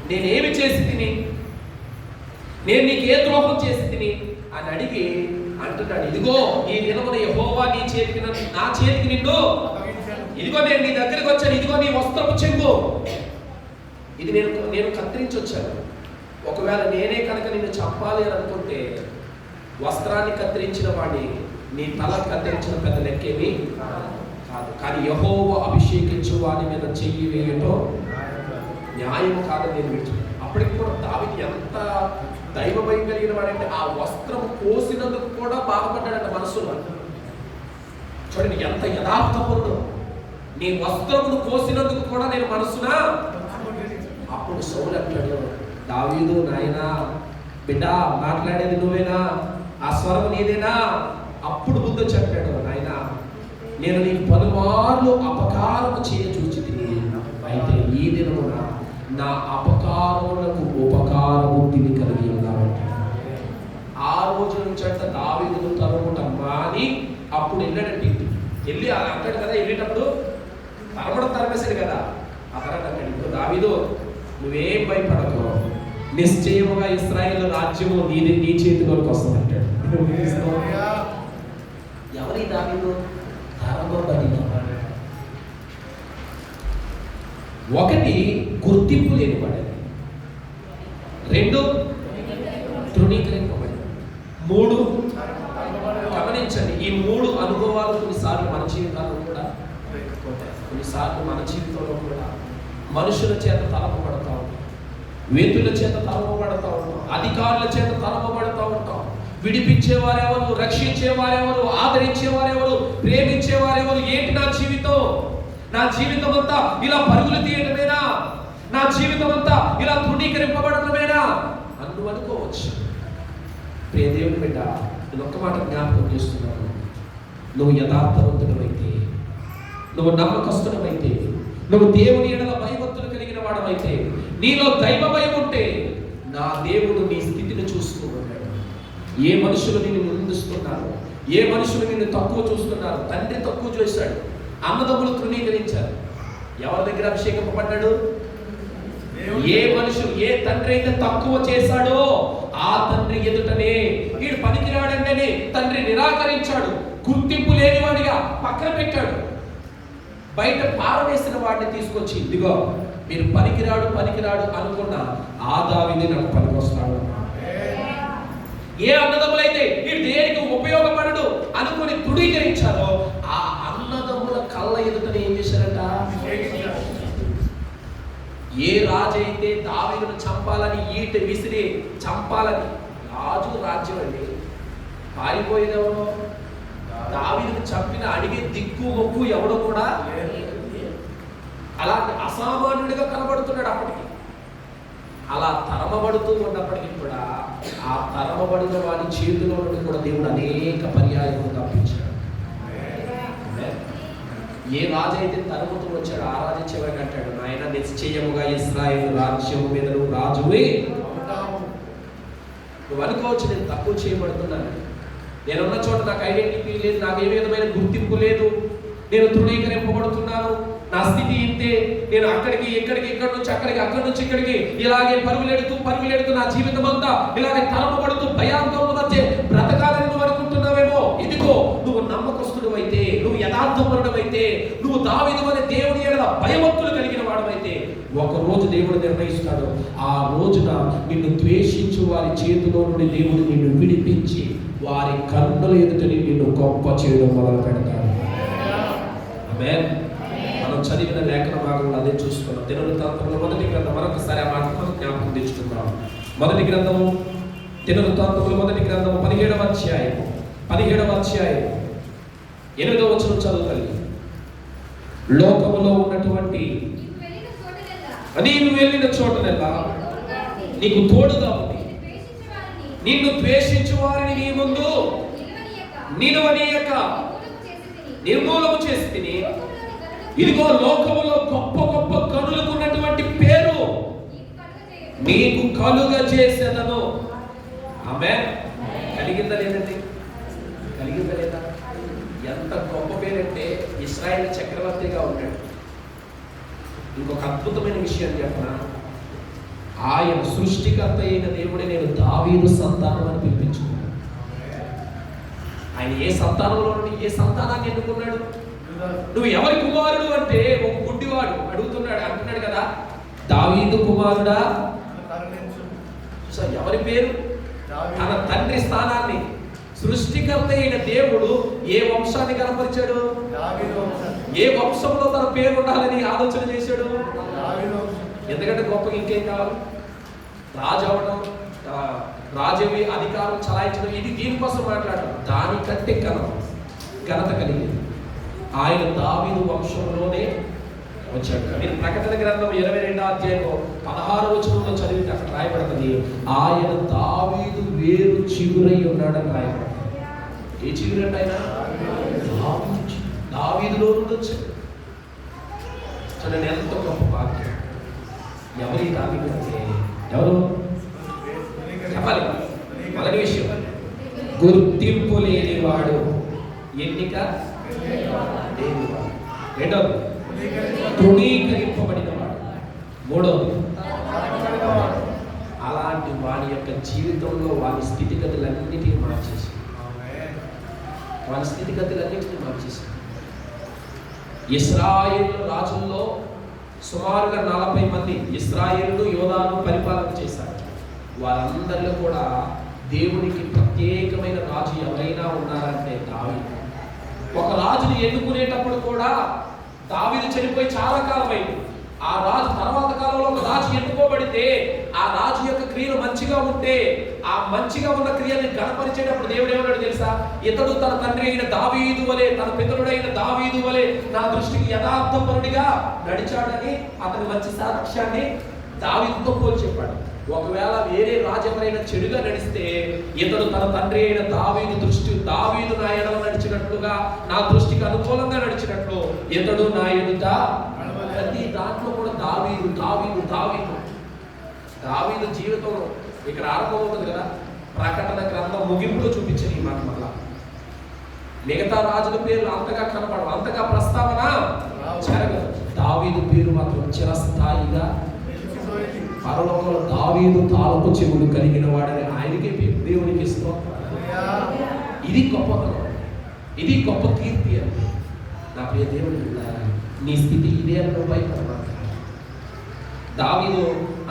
Speaker 1: నేనేమి చేసి తిని, నేను నీకే ద్రోహం చేసి తిని అని అడిగి అంటున్నాడు, ఇదిగో ఈ దినమున యెహోవా నీ చేతికి నా చేతికి నిన్ను, ఇదిగో నేను నీ దగ్గరికి వచ్చాను, ఇదిగో నీ వస్త్రపు చెంగు, ఇది నేను కత్తిరించి వచ్చాను. ఒకవేళ నేనే కనుక నిన్ను చంపాలి అని అనుకుంటే వస్త్రాన్ని కత్తిరించిన వాడిని నీ తల కత్తిరించిన పెద్ద లెక్కేమి కాదు. కానీ యెహోవా అభిషేకించు వాని మీద చెయ్యి వేయటం న్యాయం కాదని నేను విడిచిపెట్టాను. అప్పటికి కూడా దావీదు ఎంత దైవ భయం కలిగిన వాడంటే ఆ వస్త్రం కోసినందుకు కూడా బాధపడ్డాడంట మనసులో. చూడండి ఎంత యథార్థముందో, నీ వస్త్రమును కోసినందుకు కూడా నేను మనసునా. అప్పుడు సౌలు అంటాడు, దావీదు నాయనా బిడ్డ మాట్లాడేది నువ్వేనా, ఆ స్వరం నీదేనా? అప్పుడు బుద్ధి చెప్పాడు, నాయనా నేను నీకు పలుమార్లు అపకారము చేయచూచి తిని, అయితే ఈ దినమున నా అపకారములకు ఉపకార బుద్ధిని కలిగి ఉన్నామంట. ఆ రోజు నుంచి అంట దావీదును తరుముట మాని అప్పుడు వెళ్ళాడంటే వెళ్ళి అంటాడు కదా, వెళ్ళేటప్పుడు తరమేశాడు కదా. ఆ తర్వాత అంటాడు, దావీదు నువ్వేం భయపడకు, నిశ్చయముగా ఇశ్రాయేలు రాజ్యము నీ చేతిలోకి వస్తుందంటాడు. ఎవరి దావీదు? తరమబడిన ఒకటి గుర్తింపు లేనివాడని, రెండు తృణీకరింపబడి, మూడు గమనించండి, ఈ మూడు అనుభవాలు కొన్నిసార్లు మన జీవితాల్లో కూడా కొన్నిసార్లు మన జీవితంలో కూడా మనుషుల చేత తలపబడతా ఉంటాం, వేతుల చేత తలపబడతా ఉంటాం, అధికారుల చేత తలపబడతా ఉంటాం. విడిపించేవారెవరు, రక్షించేవారెవరు, ఆదరించేవారెవరు, ప్రేమించేవారెవరు? ఏంటి నా జీవితం? నా జీవితం అంతా ఇలా పరుగులు తీయటమేనా? నా జీవితం అంతా ఇలా తృణీకరింపబడటమేనా అని నువ్వు అనుకోవచ్చు. ప్రియ దేవుని బిడ్డ, నేను ఒక్క మాట జ్ఞాపకం చేస్తున్నాను. నువ్వు యథార్థవంతుడమైతే, నువ్వు నమ్మకస్తుడమైతే, నువ్వు దేవుని ఎడల భయభక్తులు కలిగిన వాడమైతే, నీలో దైవ భయం ఉంటే, నా దేవుడు నీ స్థితిని చూస్తూ ఉన్నాడు. ఏ మనుషులు నిన్ను నిందిస్తున్నారు, ఏ మనుషులు నిన్ను తక్కువ చూస్తున్నారు? తండ్రి తక్కువ చేశాడు, అన్నదమ్ములు తృణీకరించారు. ఎవరి దగ్గర అభిషేకింపబడ్డాడు? ఏ మనుషులు, ఏ తండ్రి అయితే తక్కువ చేశాడో ఆ తండ్రి ఎదుటనే వీడు పనికిరాడంటేనే తండ్రి నిరాకరించాడు, గుర్తింపు లేనివాడిగా పక్కన పెట్టాడు. బయట పారవేసిన వాడిని తీసుకొచ్చి, ఇదిగో మీరు పనికిరాడు అనుకున్న ఆ దావీదు నాకు పనికొస్తాడు. ఏ అన్నదమ్ములైతే వీడు దేనికి ఉపయోగపడడు అనుకుని తృణీకరించారో ఆ అన్నదమ్ముల కళ్ళ ఎదుటనే ఏం చేశారట? ఏ రాజు అయితే దావీదును చంపాలని ఈట విసిరి చంపాలని, రాజు రాజ్యం అండి, పారిపోయేదెవరో దావీదును చంపిన అడిగే దిక్కు మొక్కు ఎవడో కూడా అలాంటి అసామాన్యుడిగా కనబడుతున్నాడు అప్పటికి. అలా తరమబడుతూ ఉన్నప్పటికీ కూడా ఆ తరమబడిన వాడి చేతిలో నుండి కూడా దేవుడు అనేక పర్యాయములు తప్పించాడు. ఏ రాజు అయితే తరుముతూ వచ్చాడు ఆ రాజు చివరికి అంటాడు, నాయన నిశ్చయముగా ఇశ్రాయేలు రాజ్యము మీద నువ్వు రాజువే. నువ్వు అనుకోవచ్చు నేను తక్కువ చేయబడుతున్నాను, నేనున్న చోట నాకు ఐడెంటిటీ లేదు, నాకు ఏ విధమైన గుర్తింపు లేదు, నేను తృణీకరింపబడుతున్నాను, నా స్థితి ఇంతే, నేను అక్కడికి ఇక్కడికి ఇక్కడి నుంచి అక్కడికి అక్కడి నుంచి ఇక్కడికి ఇలాగే పరుగులెడుతూ నా జీవితం అంతా ఇలాగే తరమబడుతూ భయాందోళన మధ్య బ్రతకాలని నువ్వు అనుకుంటున్నావేమో. ఇదిగో నువ్వు నమ్మకస్తుడు అయితే, నువ్వు యథార్థపరుడమైతే, నువ్వు దావీదు అనే దేవుని ఎడల భయభక్తులు కలిగిన వాడమైతే ఒక రోజు దేవుడు నిర్ణయిస్తాడు. ఆ రోజున నిన్ను ద్వేషించు వారి చేతిలో నుండి దేవుడు నిన్ను విడిపించి వారి కన్నుల ఎదుట నిన్ను గొప్ప చేయడం మొదలు పెడతాడు. ఆమేన్. మనం చదివిన లేఖన భాగంలో అదే చూస్తున్నాం. దినవృత్తాంతంలో మొదటి గ్రంథం, మరొకసారి ఆ మాట మనం జ్ఞాపకం తెచ్చుకుందాం. మొదటి గ్రంథము దినవృత్తాంతంలో మొదటి గ్రంథము 17వ అధ్యాయము 8వ వచనం చదువుతాను. లోకములో ఉన్నటువంటి నీవు వెళ్ళిన చోటనెల్లా నీకు తోడుగా ఉంది, నిన్ను ద్వేషించు వారిని నీ ముందు నిలవనీయక నిర్మూలము చేసి తిని, ఇదిగో లోకములో గొప్ప గొప్ప గనులకు ఉన్నటువంటి పేరు నీకు కలుగ చేసేదను. ఆమేన్. కలిగిందా లేదండి? కలిగిందా లేదా? ఎంత గొప్ప పేరంటే ఇశ్రాయేలు చక్రవర్తిగా ఉన్నాడు. ఇంకొక అద్భుతమైన విషయం చెప్పనా, ఆయన సృష్టికర్త అయిన దేవుడే నేను దావీదు సంతానం అని పిలిపించుకున్నాను. ఆయన ఏ సంతానంలో నుండి ఏ సంతానాన్ని ఎన్నుకున్నాడు? నువ్వు ఎవరి కుమారుడు అంటే ఒక గుడ్డివాడు అంటున్నాడు కదా, దావీదు కుమారుడా. ఎవరి పేరు? తన తండ్రి స్థానాన్ని సృష్టికర్త అయిన దేవుడు ఏ వంశాన్ని కనపరిచాడు? ఏ వంశంలో తన పేరు ఉండాలని ఆలోచన చేశాడు? ఎందుకంటే గొప్పగా ఇంకేం కావాలి? రాజు అవడం, రాజవి అధికారం చలాయించడం, ఇది దీనికోసం మాట్లాడటం. దానికంటే ఘనత కలిగింది ఆయన దావీదు వంశంలోనే వచ్చాడు. మీరు ప్రకటన గ్రంథం 22వ అధ్యాయం 16వ వచనంలో చదివితే అక్కడ రాయబడుతుంది, ఆయన దావీదు వేరు చిగురై ఉన్నాడని రాయబడుతుంది. ఏ చిగురంటే ఆయన దావీదులో నుండి వచ్చాడు. చూడండి ఎంత గొప్ప భాగ్యం. ఎవరి దావీదు అంటే ఎవరు చెప్పాలి? మొదటి విషయం, గుర్తింపు లేనివాడు, ఎన్నిక లేనివాడు. రెండవది, తృణీకరింపబడినవాడు. మూడవది, అలాంటి వాడి యొక్క జీవితంలో వారి స్థితిగతులన్నిటినీ మార్చేసి ఇశ్రాయేలు రాజుల్లో సుమారుగా 40 మంది ఇశ్రాయేలు యోధాను పరిపాలన చేశారు. వారందరిలో కూడా దేవునికి ప్రత్యేకమైన రాజు ఎవరైనా ఉన్నారంటే దావీదు. ఒక రాజుని ఎన్నుకునేటప్పుడు కూడా దావీదు చనిపోయి చాలా కాలం అయింది. ఆ రాజు తర్వాత కాలంలో ఒక రాజు ఎన్నుకోబడితే ఆ రాజు యొక్క క్రియలు మంచిగా ఉంటే ఆ మంచిగా ఉన్న క్రియల్ని గణపరిచేటప్పుడు దేవుడు ఏమన్నాడు తెలుసా? ఇతడు తన తండ్రి అయిన దావీదు వలె, తన పితరుడైన దావీదు వలె నా దృష్టికి యథార్థపరుడిగా నడిచాడని అతని మంచి సాక్ష్యాన్ని దావీదుతో పోల్చి చెప్పాడు. ఒకవేళ వేరే రాజు ఎవరైనా చెడుగా నడిస్తే ఇతడు తన తండ్రి అయిన దావీదు నా ఎడల నడిచినట్లుగా, నా దృష్టికి అనుకూలంగా నడిచినట్లు ఇతడు నా ఎదుట, ప్రతి దాంట్లో కూడా దావీదు జీవితం ఇక్కడ ఆరంభమవుతుంది కదా. ప్రకటన గ్రంథం ముగింపులో చూపించింది ఈ మాట. మళ్ళా మిగతా రాజుల పేర్లు అంతగా కనపడవు, అంతగా ప్రస్తావన జరగదు. దావీదు పేరు మాత్రం చిరస్థాయిగా పరలోకంలో దావీదు తాలపు చెవులు కలిగిన వాడని ఆయనకే పేరు. దేవునికి స్తోత్రం. ఇది గొప్పతనం, ఇది గొప్ప కీర్తి. అని నా ప్రియ దేవుని నీ స్థితి ఇదే అని భయపడమాట. దావీదు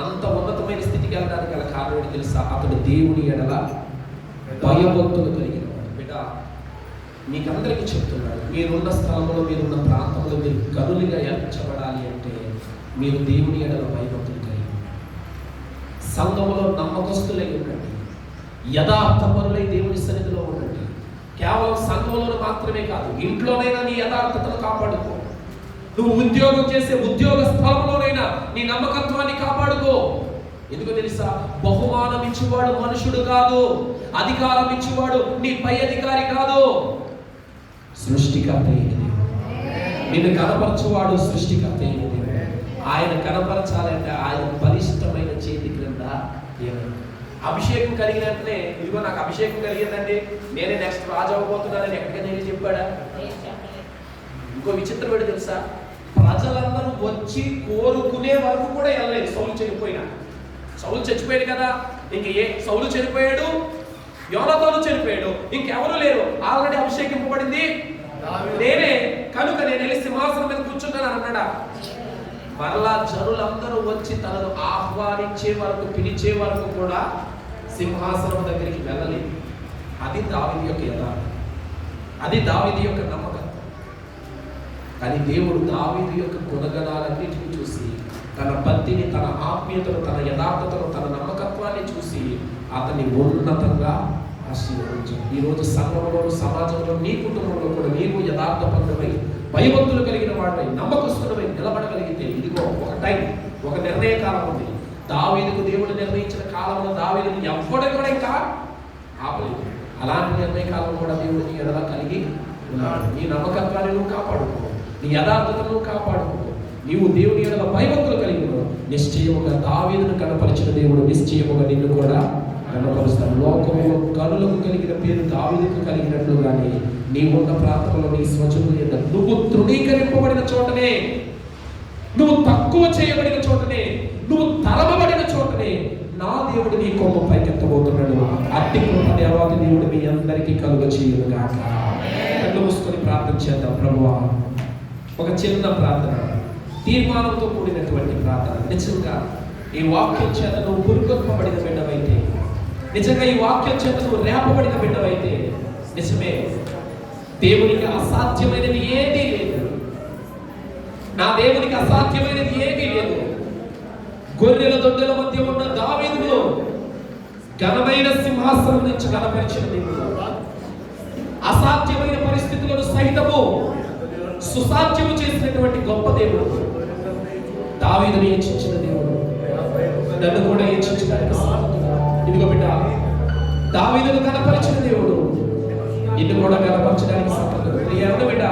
Speaker 1: అంత ఉన్నతమైన స్థితికి వెళ్ళడానికి గల కారణం ఏంటి తెలుసా? అతడు దేవుని ఎడల భయభక్తులు కలిగిన వాడు. బిడ్డ, మీకందరికీ చెప్తున్నాడు, మీరున్న స్థలంలో, మీరున్న ప్రాంతంలో మీరు గనులుగా ఎంచబడాలి అంటే మీరు దేవుని ఎడల భయభక్తులు కలిగి, సంఘములో నమ్మకస్తులై ఉండండి, యథార్థపరులై దేవుని సన్నిధిలో ఉండండి. కేవలం సంఘంలో మాత్రమే కాదు, ఇంట్లోనైనా నీ యథార్థతను కాపాడుకో. నువ్వు ఉద్యోగం చేసే ఉద్యోగ స్థలంలోనైనా నీ నమ్మకత్వాన్ని కాపాడుకో. ఎందుకో తెలుసా? బహుమానం ఇచ్చేవాడు మనుషుడు కాదు, అధికారం ఇచ్చేవాడు నీ పై అధికారి కాదు, సృష్టికర్త అయినది. నిన్ను కనపరచువాడు సృష్టికర్త అయినది. ఆయన కనపరచాలంటే ఆయన బలిష్టమైన చేతి క్రింద అభిషేకం కలిగినట్లే. ఇదిగో నాకు అభిషేకం కలిగిందండి, నేనే నెక్స్ట్ రాజు అవ్వబోతున్నానని ఎక్కడికైనా చెప్పాడా? ఇంకో విచిత్రం ఏంటి తెలుసా? ప్రజలందరూ వచ్చి కోరుకునే వరకు కూడా వెళ్ళలేదు. సౌలు చనిపోయినా, సౌలు చచ్చిపోయాడు కదా, ఇంక సౌలు చనిపోయాడు, యోనాతాను చనిపోయాడు, ఇంకెవరు లేరు. ఆల్రెడీ అభిషేకింపబడింది నేనే, కనుక నేను వెళ్ళి సింహాసనం మీద కూర్చున్నాను అన్నాడా? మరలా జనులందరూ వచ్చి తనను ఆహ్వానించే వరకు, పిలిచే వరకు కూడా సింహాసనం దగ్గరికి వెళ్ళలేదు. అది దావీదు యొక్క యథార్థం, అది దావీదు యొక్క నమ్మకం. కానీ దేవుడు దావీదు యొక్క గుణగణాలన్నిటిని చూసి, తన భక్తిని, తన ఆత్మీయతను, తన యథార్థతను, తన నమ్మకత్వాన్ని చూసి అతన్ని ఉన్నతంగా ఆశీర్వదించాడు. ఈరోజు సంఘంలో, సమాజంలో, నీ కుటుంబంలో కూడా నీవు యథార్థపరుడమై, భయభక్తులు కలిగిన వాడమై, నమ్మకస్తుడమై నిలబడగలిగితే, ఇదిగో ఒక టైం, ఒక నిర్ణయ కాలం ఉంది. దావీదుకు దేవుడు నిర్ణయించిన కాలంలో దావీదుని ఎవ్వడు కూడా ఇంకా ఆపలేదు. అలాంటి నిర్ణయ కాలం కూడా దేవుడు నీ ఎడల కలిగి ఉన్నాడు. నీ నమ్మకత్వాన్ని నువ్వు కాపాడుకో, నీ యథార్థతను కాపాడుకో, నీవు దేవుని ఎడల భయభక్తులు కలిగి ఉన్నావు. నిశ్చయముగా దావీదును కనపరిచిన దేవుడు నిశ్చయముగా నిన్ను కూడా కనపరుస్తాడు. లోకంలో కనులకు కలిగిన పేరు దావీదుకు కలిగినట్లుగానే నీవున్న ప్రాంతంలో నీ స్వజనుల యొద్ద నువ్వు తృణీకరింపబడిన చోటనే, నువ్వు తక్కువ చేయబడిన చోటనే, నువ్వు తరమబడిన చోటనే నా దేవుడు నీ కొమ్మ పైకెత్తబోతున్నాడు. అట్టి కృప దేవాది దేవుడు మీ అందరికీ కలుగ చేయునుగాక. కళ్ళు మూసుకొని ప్రార్థన చేద్దాం. ప్రభువా, ఒక చిన్న ప్రార్థన, తీర్మానంతో కూడినటువంటి ప్రార్థన. నిజంగా ఈ వాక్యం చేత నువ్వు పురుగొల్పబడిన బిడ్డవైతే, నిజంగా ఈ వాక్యం చేత నువ్వు రేపబడిన బిడ్డవైతే, నిజమే, దేవునికి అసాధ్యమైనది ఏదీ లేదు. నా దేవునికి అసాధ్యమైనది ఏదీ లేదు. గొర్రెల దొడ్డల మధ్య ఉన్న దావీదును ఘనమైన సింహాసనం నుంచి కనపరిచిన దేవుడు, అసాధ్యమైన పరిస్థితులను సైతము సుసాధ్యము చేసినటువంటి గొప్ప దేవుడు, దావీదుని హెచ్చించిన దేవుడు నన్ను కూడా హెచ్చించడానికి సాగుతున్నాడు. ఇదిగో బిడ్డ, దావీదును కనపరిచిన దేవుడు నిన్ను కూడా కనపరచడానికి సాగుతున్నాడు. బిడ్డ,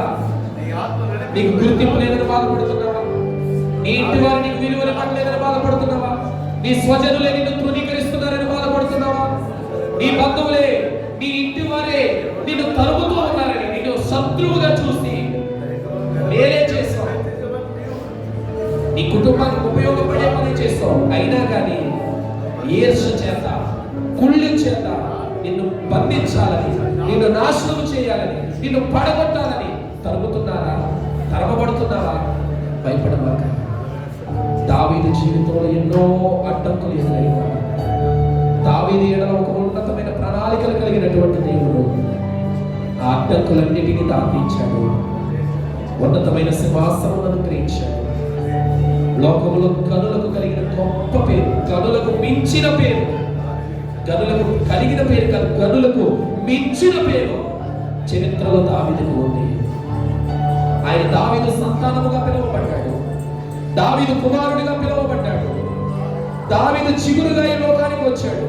Speaker 1: నీకు గుర్తింపు లేదని బాధపడుతున్నావా? నీ ఇంటి వారు నీకు విలువనివ్వట్లేదని బాధపడుతున్నావా? నీ స్వజనులే నిన్ను తృణీకరిస్తున్నారని బాధపడుతున్నావా? నీ బంధువులే, నీ ఇంటి వారే నిన్ను తరుముతూ ఉన్నారని, నిన్ను శత్రువుగా చూసి వేరే చేస్తావు. నీ కుటుంబానికి ఉపయోగపడే పని చేస్తావు. అయినా కానీ ఈర్ష్య చేత, కుళ్ళి చేత నిన్ను బంధించాలని, నిన్ను నాశనం చేయాలని, నిన్ను పడగొట్టాలని తరుముతున్నారా? తరమబడుతున్నావా? భయపడమాక. దావీదు జీవితంలో ఎన్నో అడ్డంకులు ఎదురైనా దావీదు ఎడల ఒక ఉన్నతమైన ప్రణాళికలు కలిగినటువంటి దేవుడు ఆ అడ్డంకులన్నిటినీ దాటించాడు. ఉన్నతమైన సింహాసనం అనుగ్రహించాడు. లోకములో గనులకు కలిగిన గొప్ప పేరు, గనులకు మించిన పేరు, గనులకు కలిగిన పేరు కాదు, గనులకు మించిన పేరు చరిత్రలో దావీదుకు ఉంది. ఆయన దావీదు సంతానముగా పిలువబడ్డాడు, దావీదు కుమారుడిగా పిలువబడ్డాడు, దావీదు చిగురుగా ఈ లోకానికి వచ్చాడు,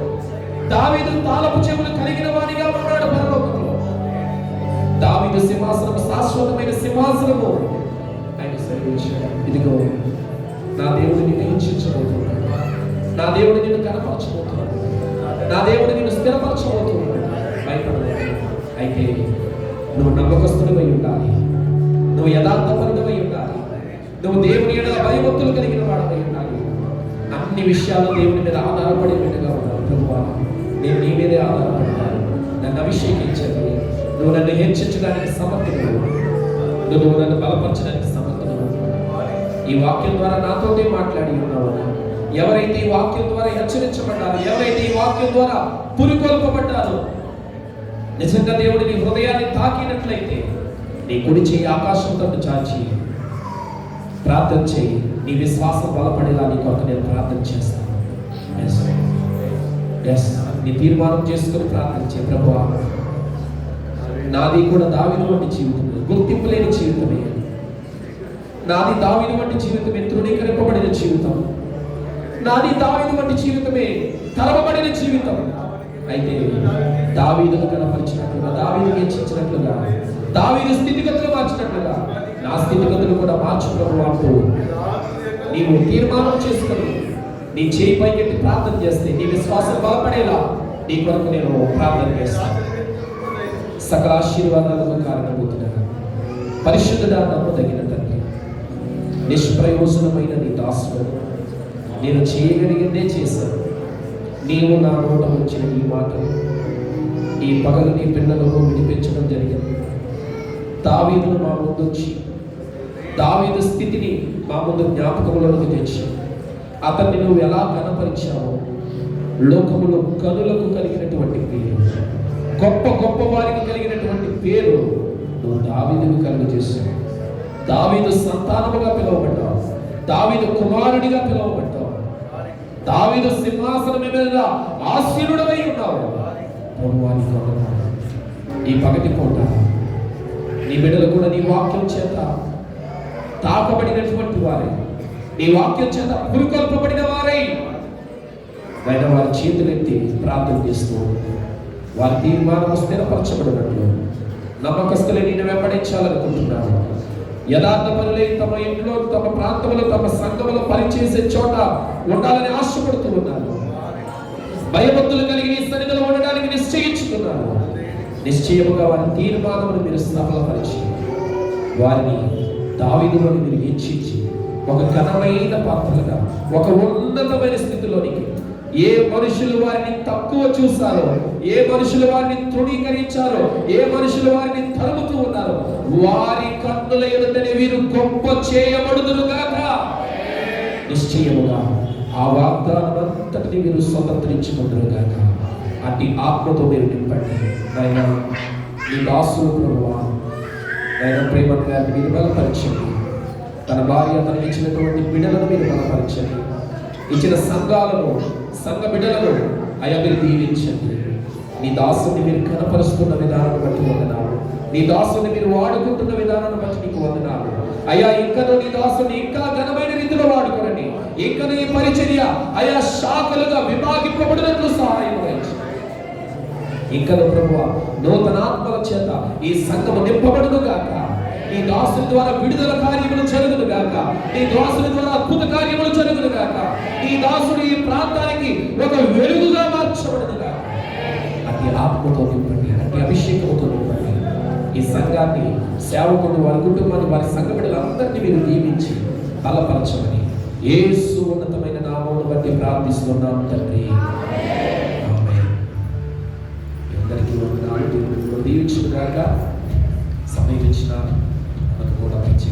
Speaker 1: దావీదు తాళపు చెవులు కలిగిన వాడిగా ఉన్నాడు పరలోకంలో. దావీదు సింహాసనము శాశ్వతమైన సింహాసనము ఆయన సర్వించాడు. ఇదిగో నా దేవుడు నిన్ను హెచ్చించబోతున్నాడు, నా దేవుడు నిన్ను కనపరచబోతున్నాడు, నా దేవుడు నిన్ను స్థిరపరచబోతున్నాడు. భయపడలేదు. అయితే నువ్వు నమ్మకస్తుడివై ఉండాలి, నువ్వు యథార్థపరుడవై ఉండాలి, నువ్వు దేవుని ఎడల భయభక్తులు కలిగిన వాడవై ఉండాలి. అన్ని విషయాల్లో దేవుని మీద ఆధారపడి బిడ్డగా ఉన్నావు. ప్రభువా, నేను నీ మీదే ఆధారపడ్డాను, నన్ను అభిషేకించండి, నువ్వు నన్ను హెచ్చించడానికి సమర్థుడు, నువ్వు నన్ను బలపరచడానికి సమర్థుడు. ఈ వాక్యం ద్వారా నాతోనే మాట్లాడి ఉన్నావు. ఎవరైతే ఈ వాక్యం ద్వారా హెచ్చరించబడ్డారు, ఎవరైతే ఈ వాక్యం ద్వారా పురికొల్పబడ్డారో, నిజంగా దేవుడి నీ హృదయాన్ని తాకినట్లయితే నీ కుడి చేయి ఆకాశం తట్టు చాచి ప్రార్థన చేయి. నీ విశ్వాసం బలపడేలా నీ కొరకు నేను ప్రార్థన చేస్తాను. నీ తీర్మానం చేసుకుని ప్రార్థన చేయి. ప్రభువా, నాది కూడా దావీదు వంటి జీవితమే, గుర్తింపు లేని జీవితమే. నాది దావీదు వంటి జీవితమే, తృణీకరింపబడిన జీవితం. నాది దావీదు వంటి జీవితమే, తరమబడిన జీవితం. అయితే దావీదును కనపరిచినట్లుగా, దావీదును హెచ్చించినట్లుగా, దావీదు స్థితిగతులు మార్చినట్లుగా నా స్థితిగతులు కూడా మార్చు ప్రభువా అంటూ నీవు తీర్మానం చేసుకుని నీ చేయి పైకెత్తి ప్రార్థన చేస్తే నీ విశ్వాసం బలపడేలా నీ కొరకు నేను ప్రార్థన చేస్తాను. సకల ఆశీర్వాదాలకు కారణమవుతున్నాను. పరిశుద్ధుడా, నమ్మదగిన తండ్రి, నిష్ప్రయోజనమైన నీ దాసుడు నేను చేయగలిగిందే చేశాను. నీవు నా నోట వచ్చిన ఈ మాటలు ఈ పగలు నీ పిల్లలకు వినిపించడం జరిగింది. దావీదును మా ముందు వచ్చి, దావీదు స్థితిని మా ముందు జ్ఞాపకములోకి తెచ్చి, అతన్ని నువ్వు ఎలా కనపరిచావో, లోకములో కనులకు కలిగినటువంటి పేరు, గొప్ప గొప్ప వారికి కలిగినటువంటి పేరు నువ్వు దావీదుకు కలుగజేశావు. దావీదు సంతానముగా పిలువబడ్డావు, దావీదు కుమారుడిగా పిలువబడ్డావు, దావీదు సింహాసనం మీద ఆసీనుడవై ఉన్నావు. ప్రభువానికి వందనాలు. ఈ పగటి పూట నీ బిడ్డలు కూడా నీ వాక్యం చేత తాకబడినటువంటి వారే, నీ వాక్యం చేత పురికొల్పబడిన వారై ఆయన వారి చేతులెత్తి ప్రార్థన చేస్తూ వారి తీర్మానం స్థిరపరచబడినట్లు నమ్మకస్తులే నిన్ను వెంబడించాలనుకుంటున్నారు. యథార్థ పనులై తమ ఇంట్లో, తమ ప్రాంతంలో, తమ సంఘములో పనిచేసే చోట ఉండాలని ఆశపడుతూ ఉన్నారు. భయభక్తులు కలిగి నీ సన్నిధిలో ఉండడానికి నిశ్చయించుకున్నారు. నిశ్చయముగా వారి తీర్మానమును మీరు సఫలపరిచి వారిని దావీదులోని మీరు హెచ్చించి ఒక ఘనమైన పాత్రలుగా, ఒక ఉన్నతమైన స్థితిలోనికి, ఏ మనుషులు వారిని తక్కువ చూస్తారో, ఏ మనుషులు వారిని తృణీకరించారో, ఏ మనుషులు వారిని తరుముతూ ఉన్నారో, వారి కన్నుల ఎదుటనే వీరు గొప్ప చేయబడుదురుగాక. నిశ్చయముగా ఆ వాగ్దానం అంతటిని మీరు స్వతంత్రించుకుంటారుగాక. అట్టి ఆత్మతో మీరు నింపండి నాయన. మీ దాసులు ప్రభువా నాయన ప్రేమను గారిని మీరు బలపరచండి. తన భార్య తనకి ఇచ్చినటువంటి బిడ్డలను మీరు బలపరచండి. ఇచ్చిన సంఘాలను, సంఘ బిడ్డలను అయా మీరు దీవించండి. నీ దాసుని మీరు కనపరుస్తున్న విధానాన్ని బట్టి వందనాలు. నీ దాసుని మీరు వాడుకుంటున్న విధానాన్ని బట్టి నీకు వందనాలు అయ్యా. ఇంకనూ నీ దాసుని ఇంకా ఘనమైన రీతిలో వాడుకోరండి. ఇంకనూ ఈ పరిచర్య అయా శాఖలుగా విభాగింపబడినట్లు సహాయం వహించండి. ఇంకనూ ప్రభువా నూతనాత్మల చేత ఈ సంఘము నింపబడును గాక. నీ దాసుని ద్వారా విడుదల కార్యములు జరుగును గాక. నీ దాసుని ద్వారా అద్భుత కార్యములు జరుగును గాక. నీ దాసుడు ఈ ప్రాంతానికి ఒక వెలుగుగా మార్చబడును గాక. అతి ఆత్మతో నింపండి, అతి అభిషేకంతో నింపండి. ఈ సంఘాన్ని, సేవకుడు, వారి కుటుంబాన్ని, వారి సంఘ బిడ్డలందరినీ మీరు దీవించి బలపరచమని యేసు ఉన్నతమైన నామమును బట్టి ప్రార్థిస్తున్నాం తండ్రి. ఆమేన్. అందరికీ వందనాలు. దేవుడు దీవించును గాక. సమయం ఇచ్చిన మనకు కూడా మంచి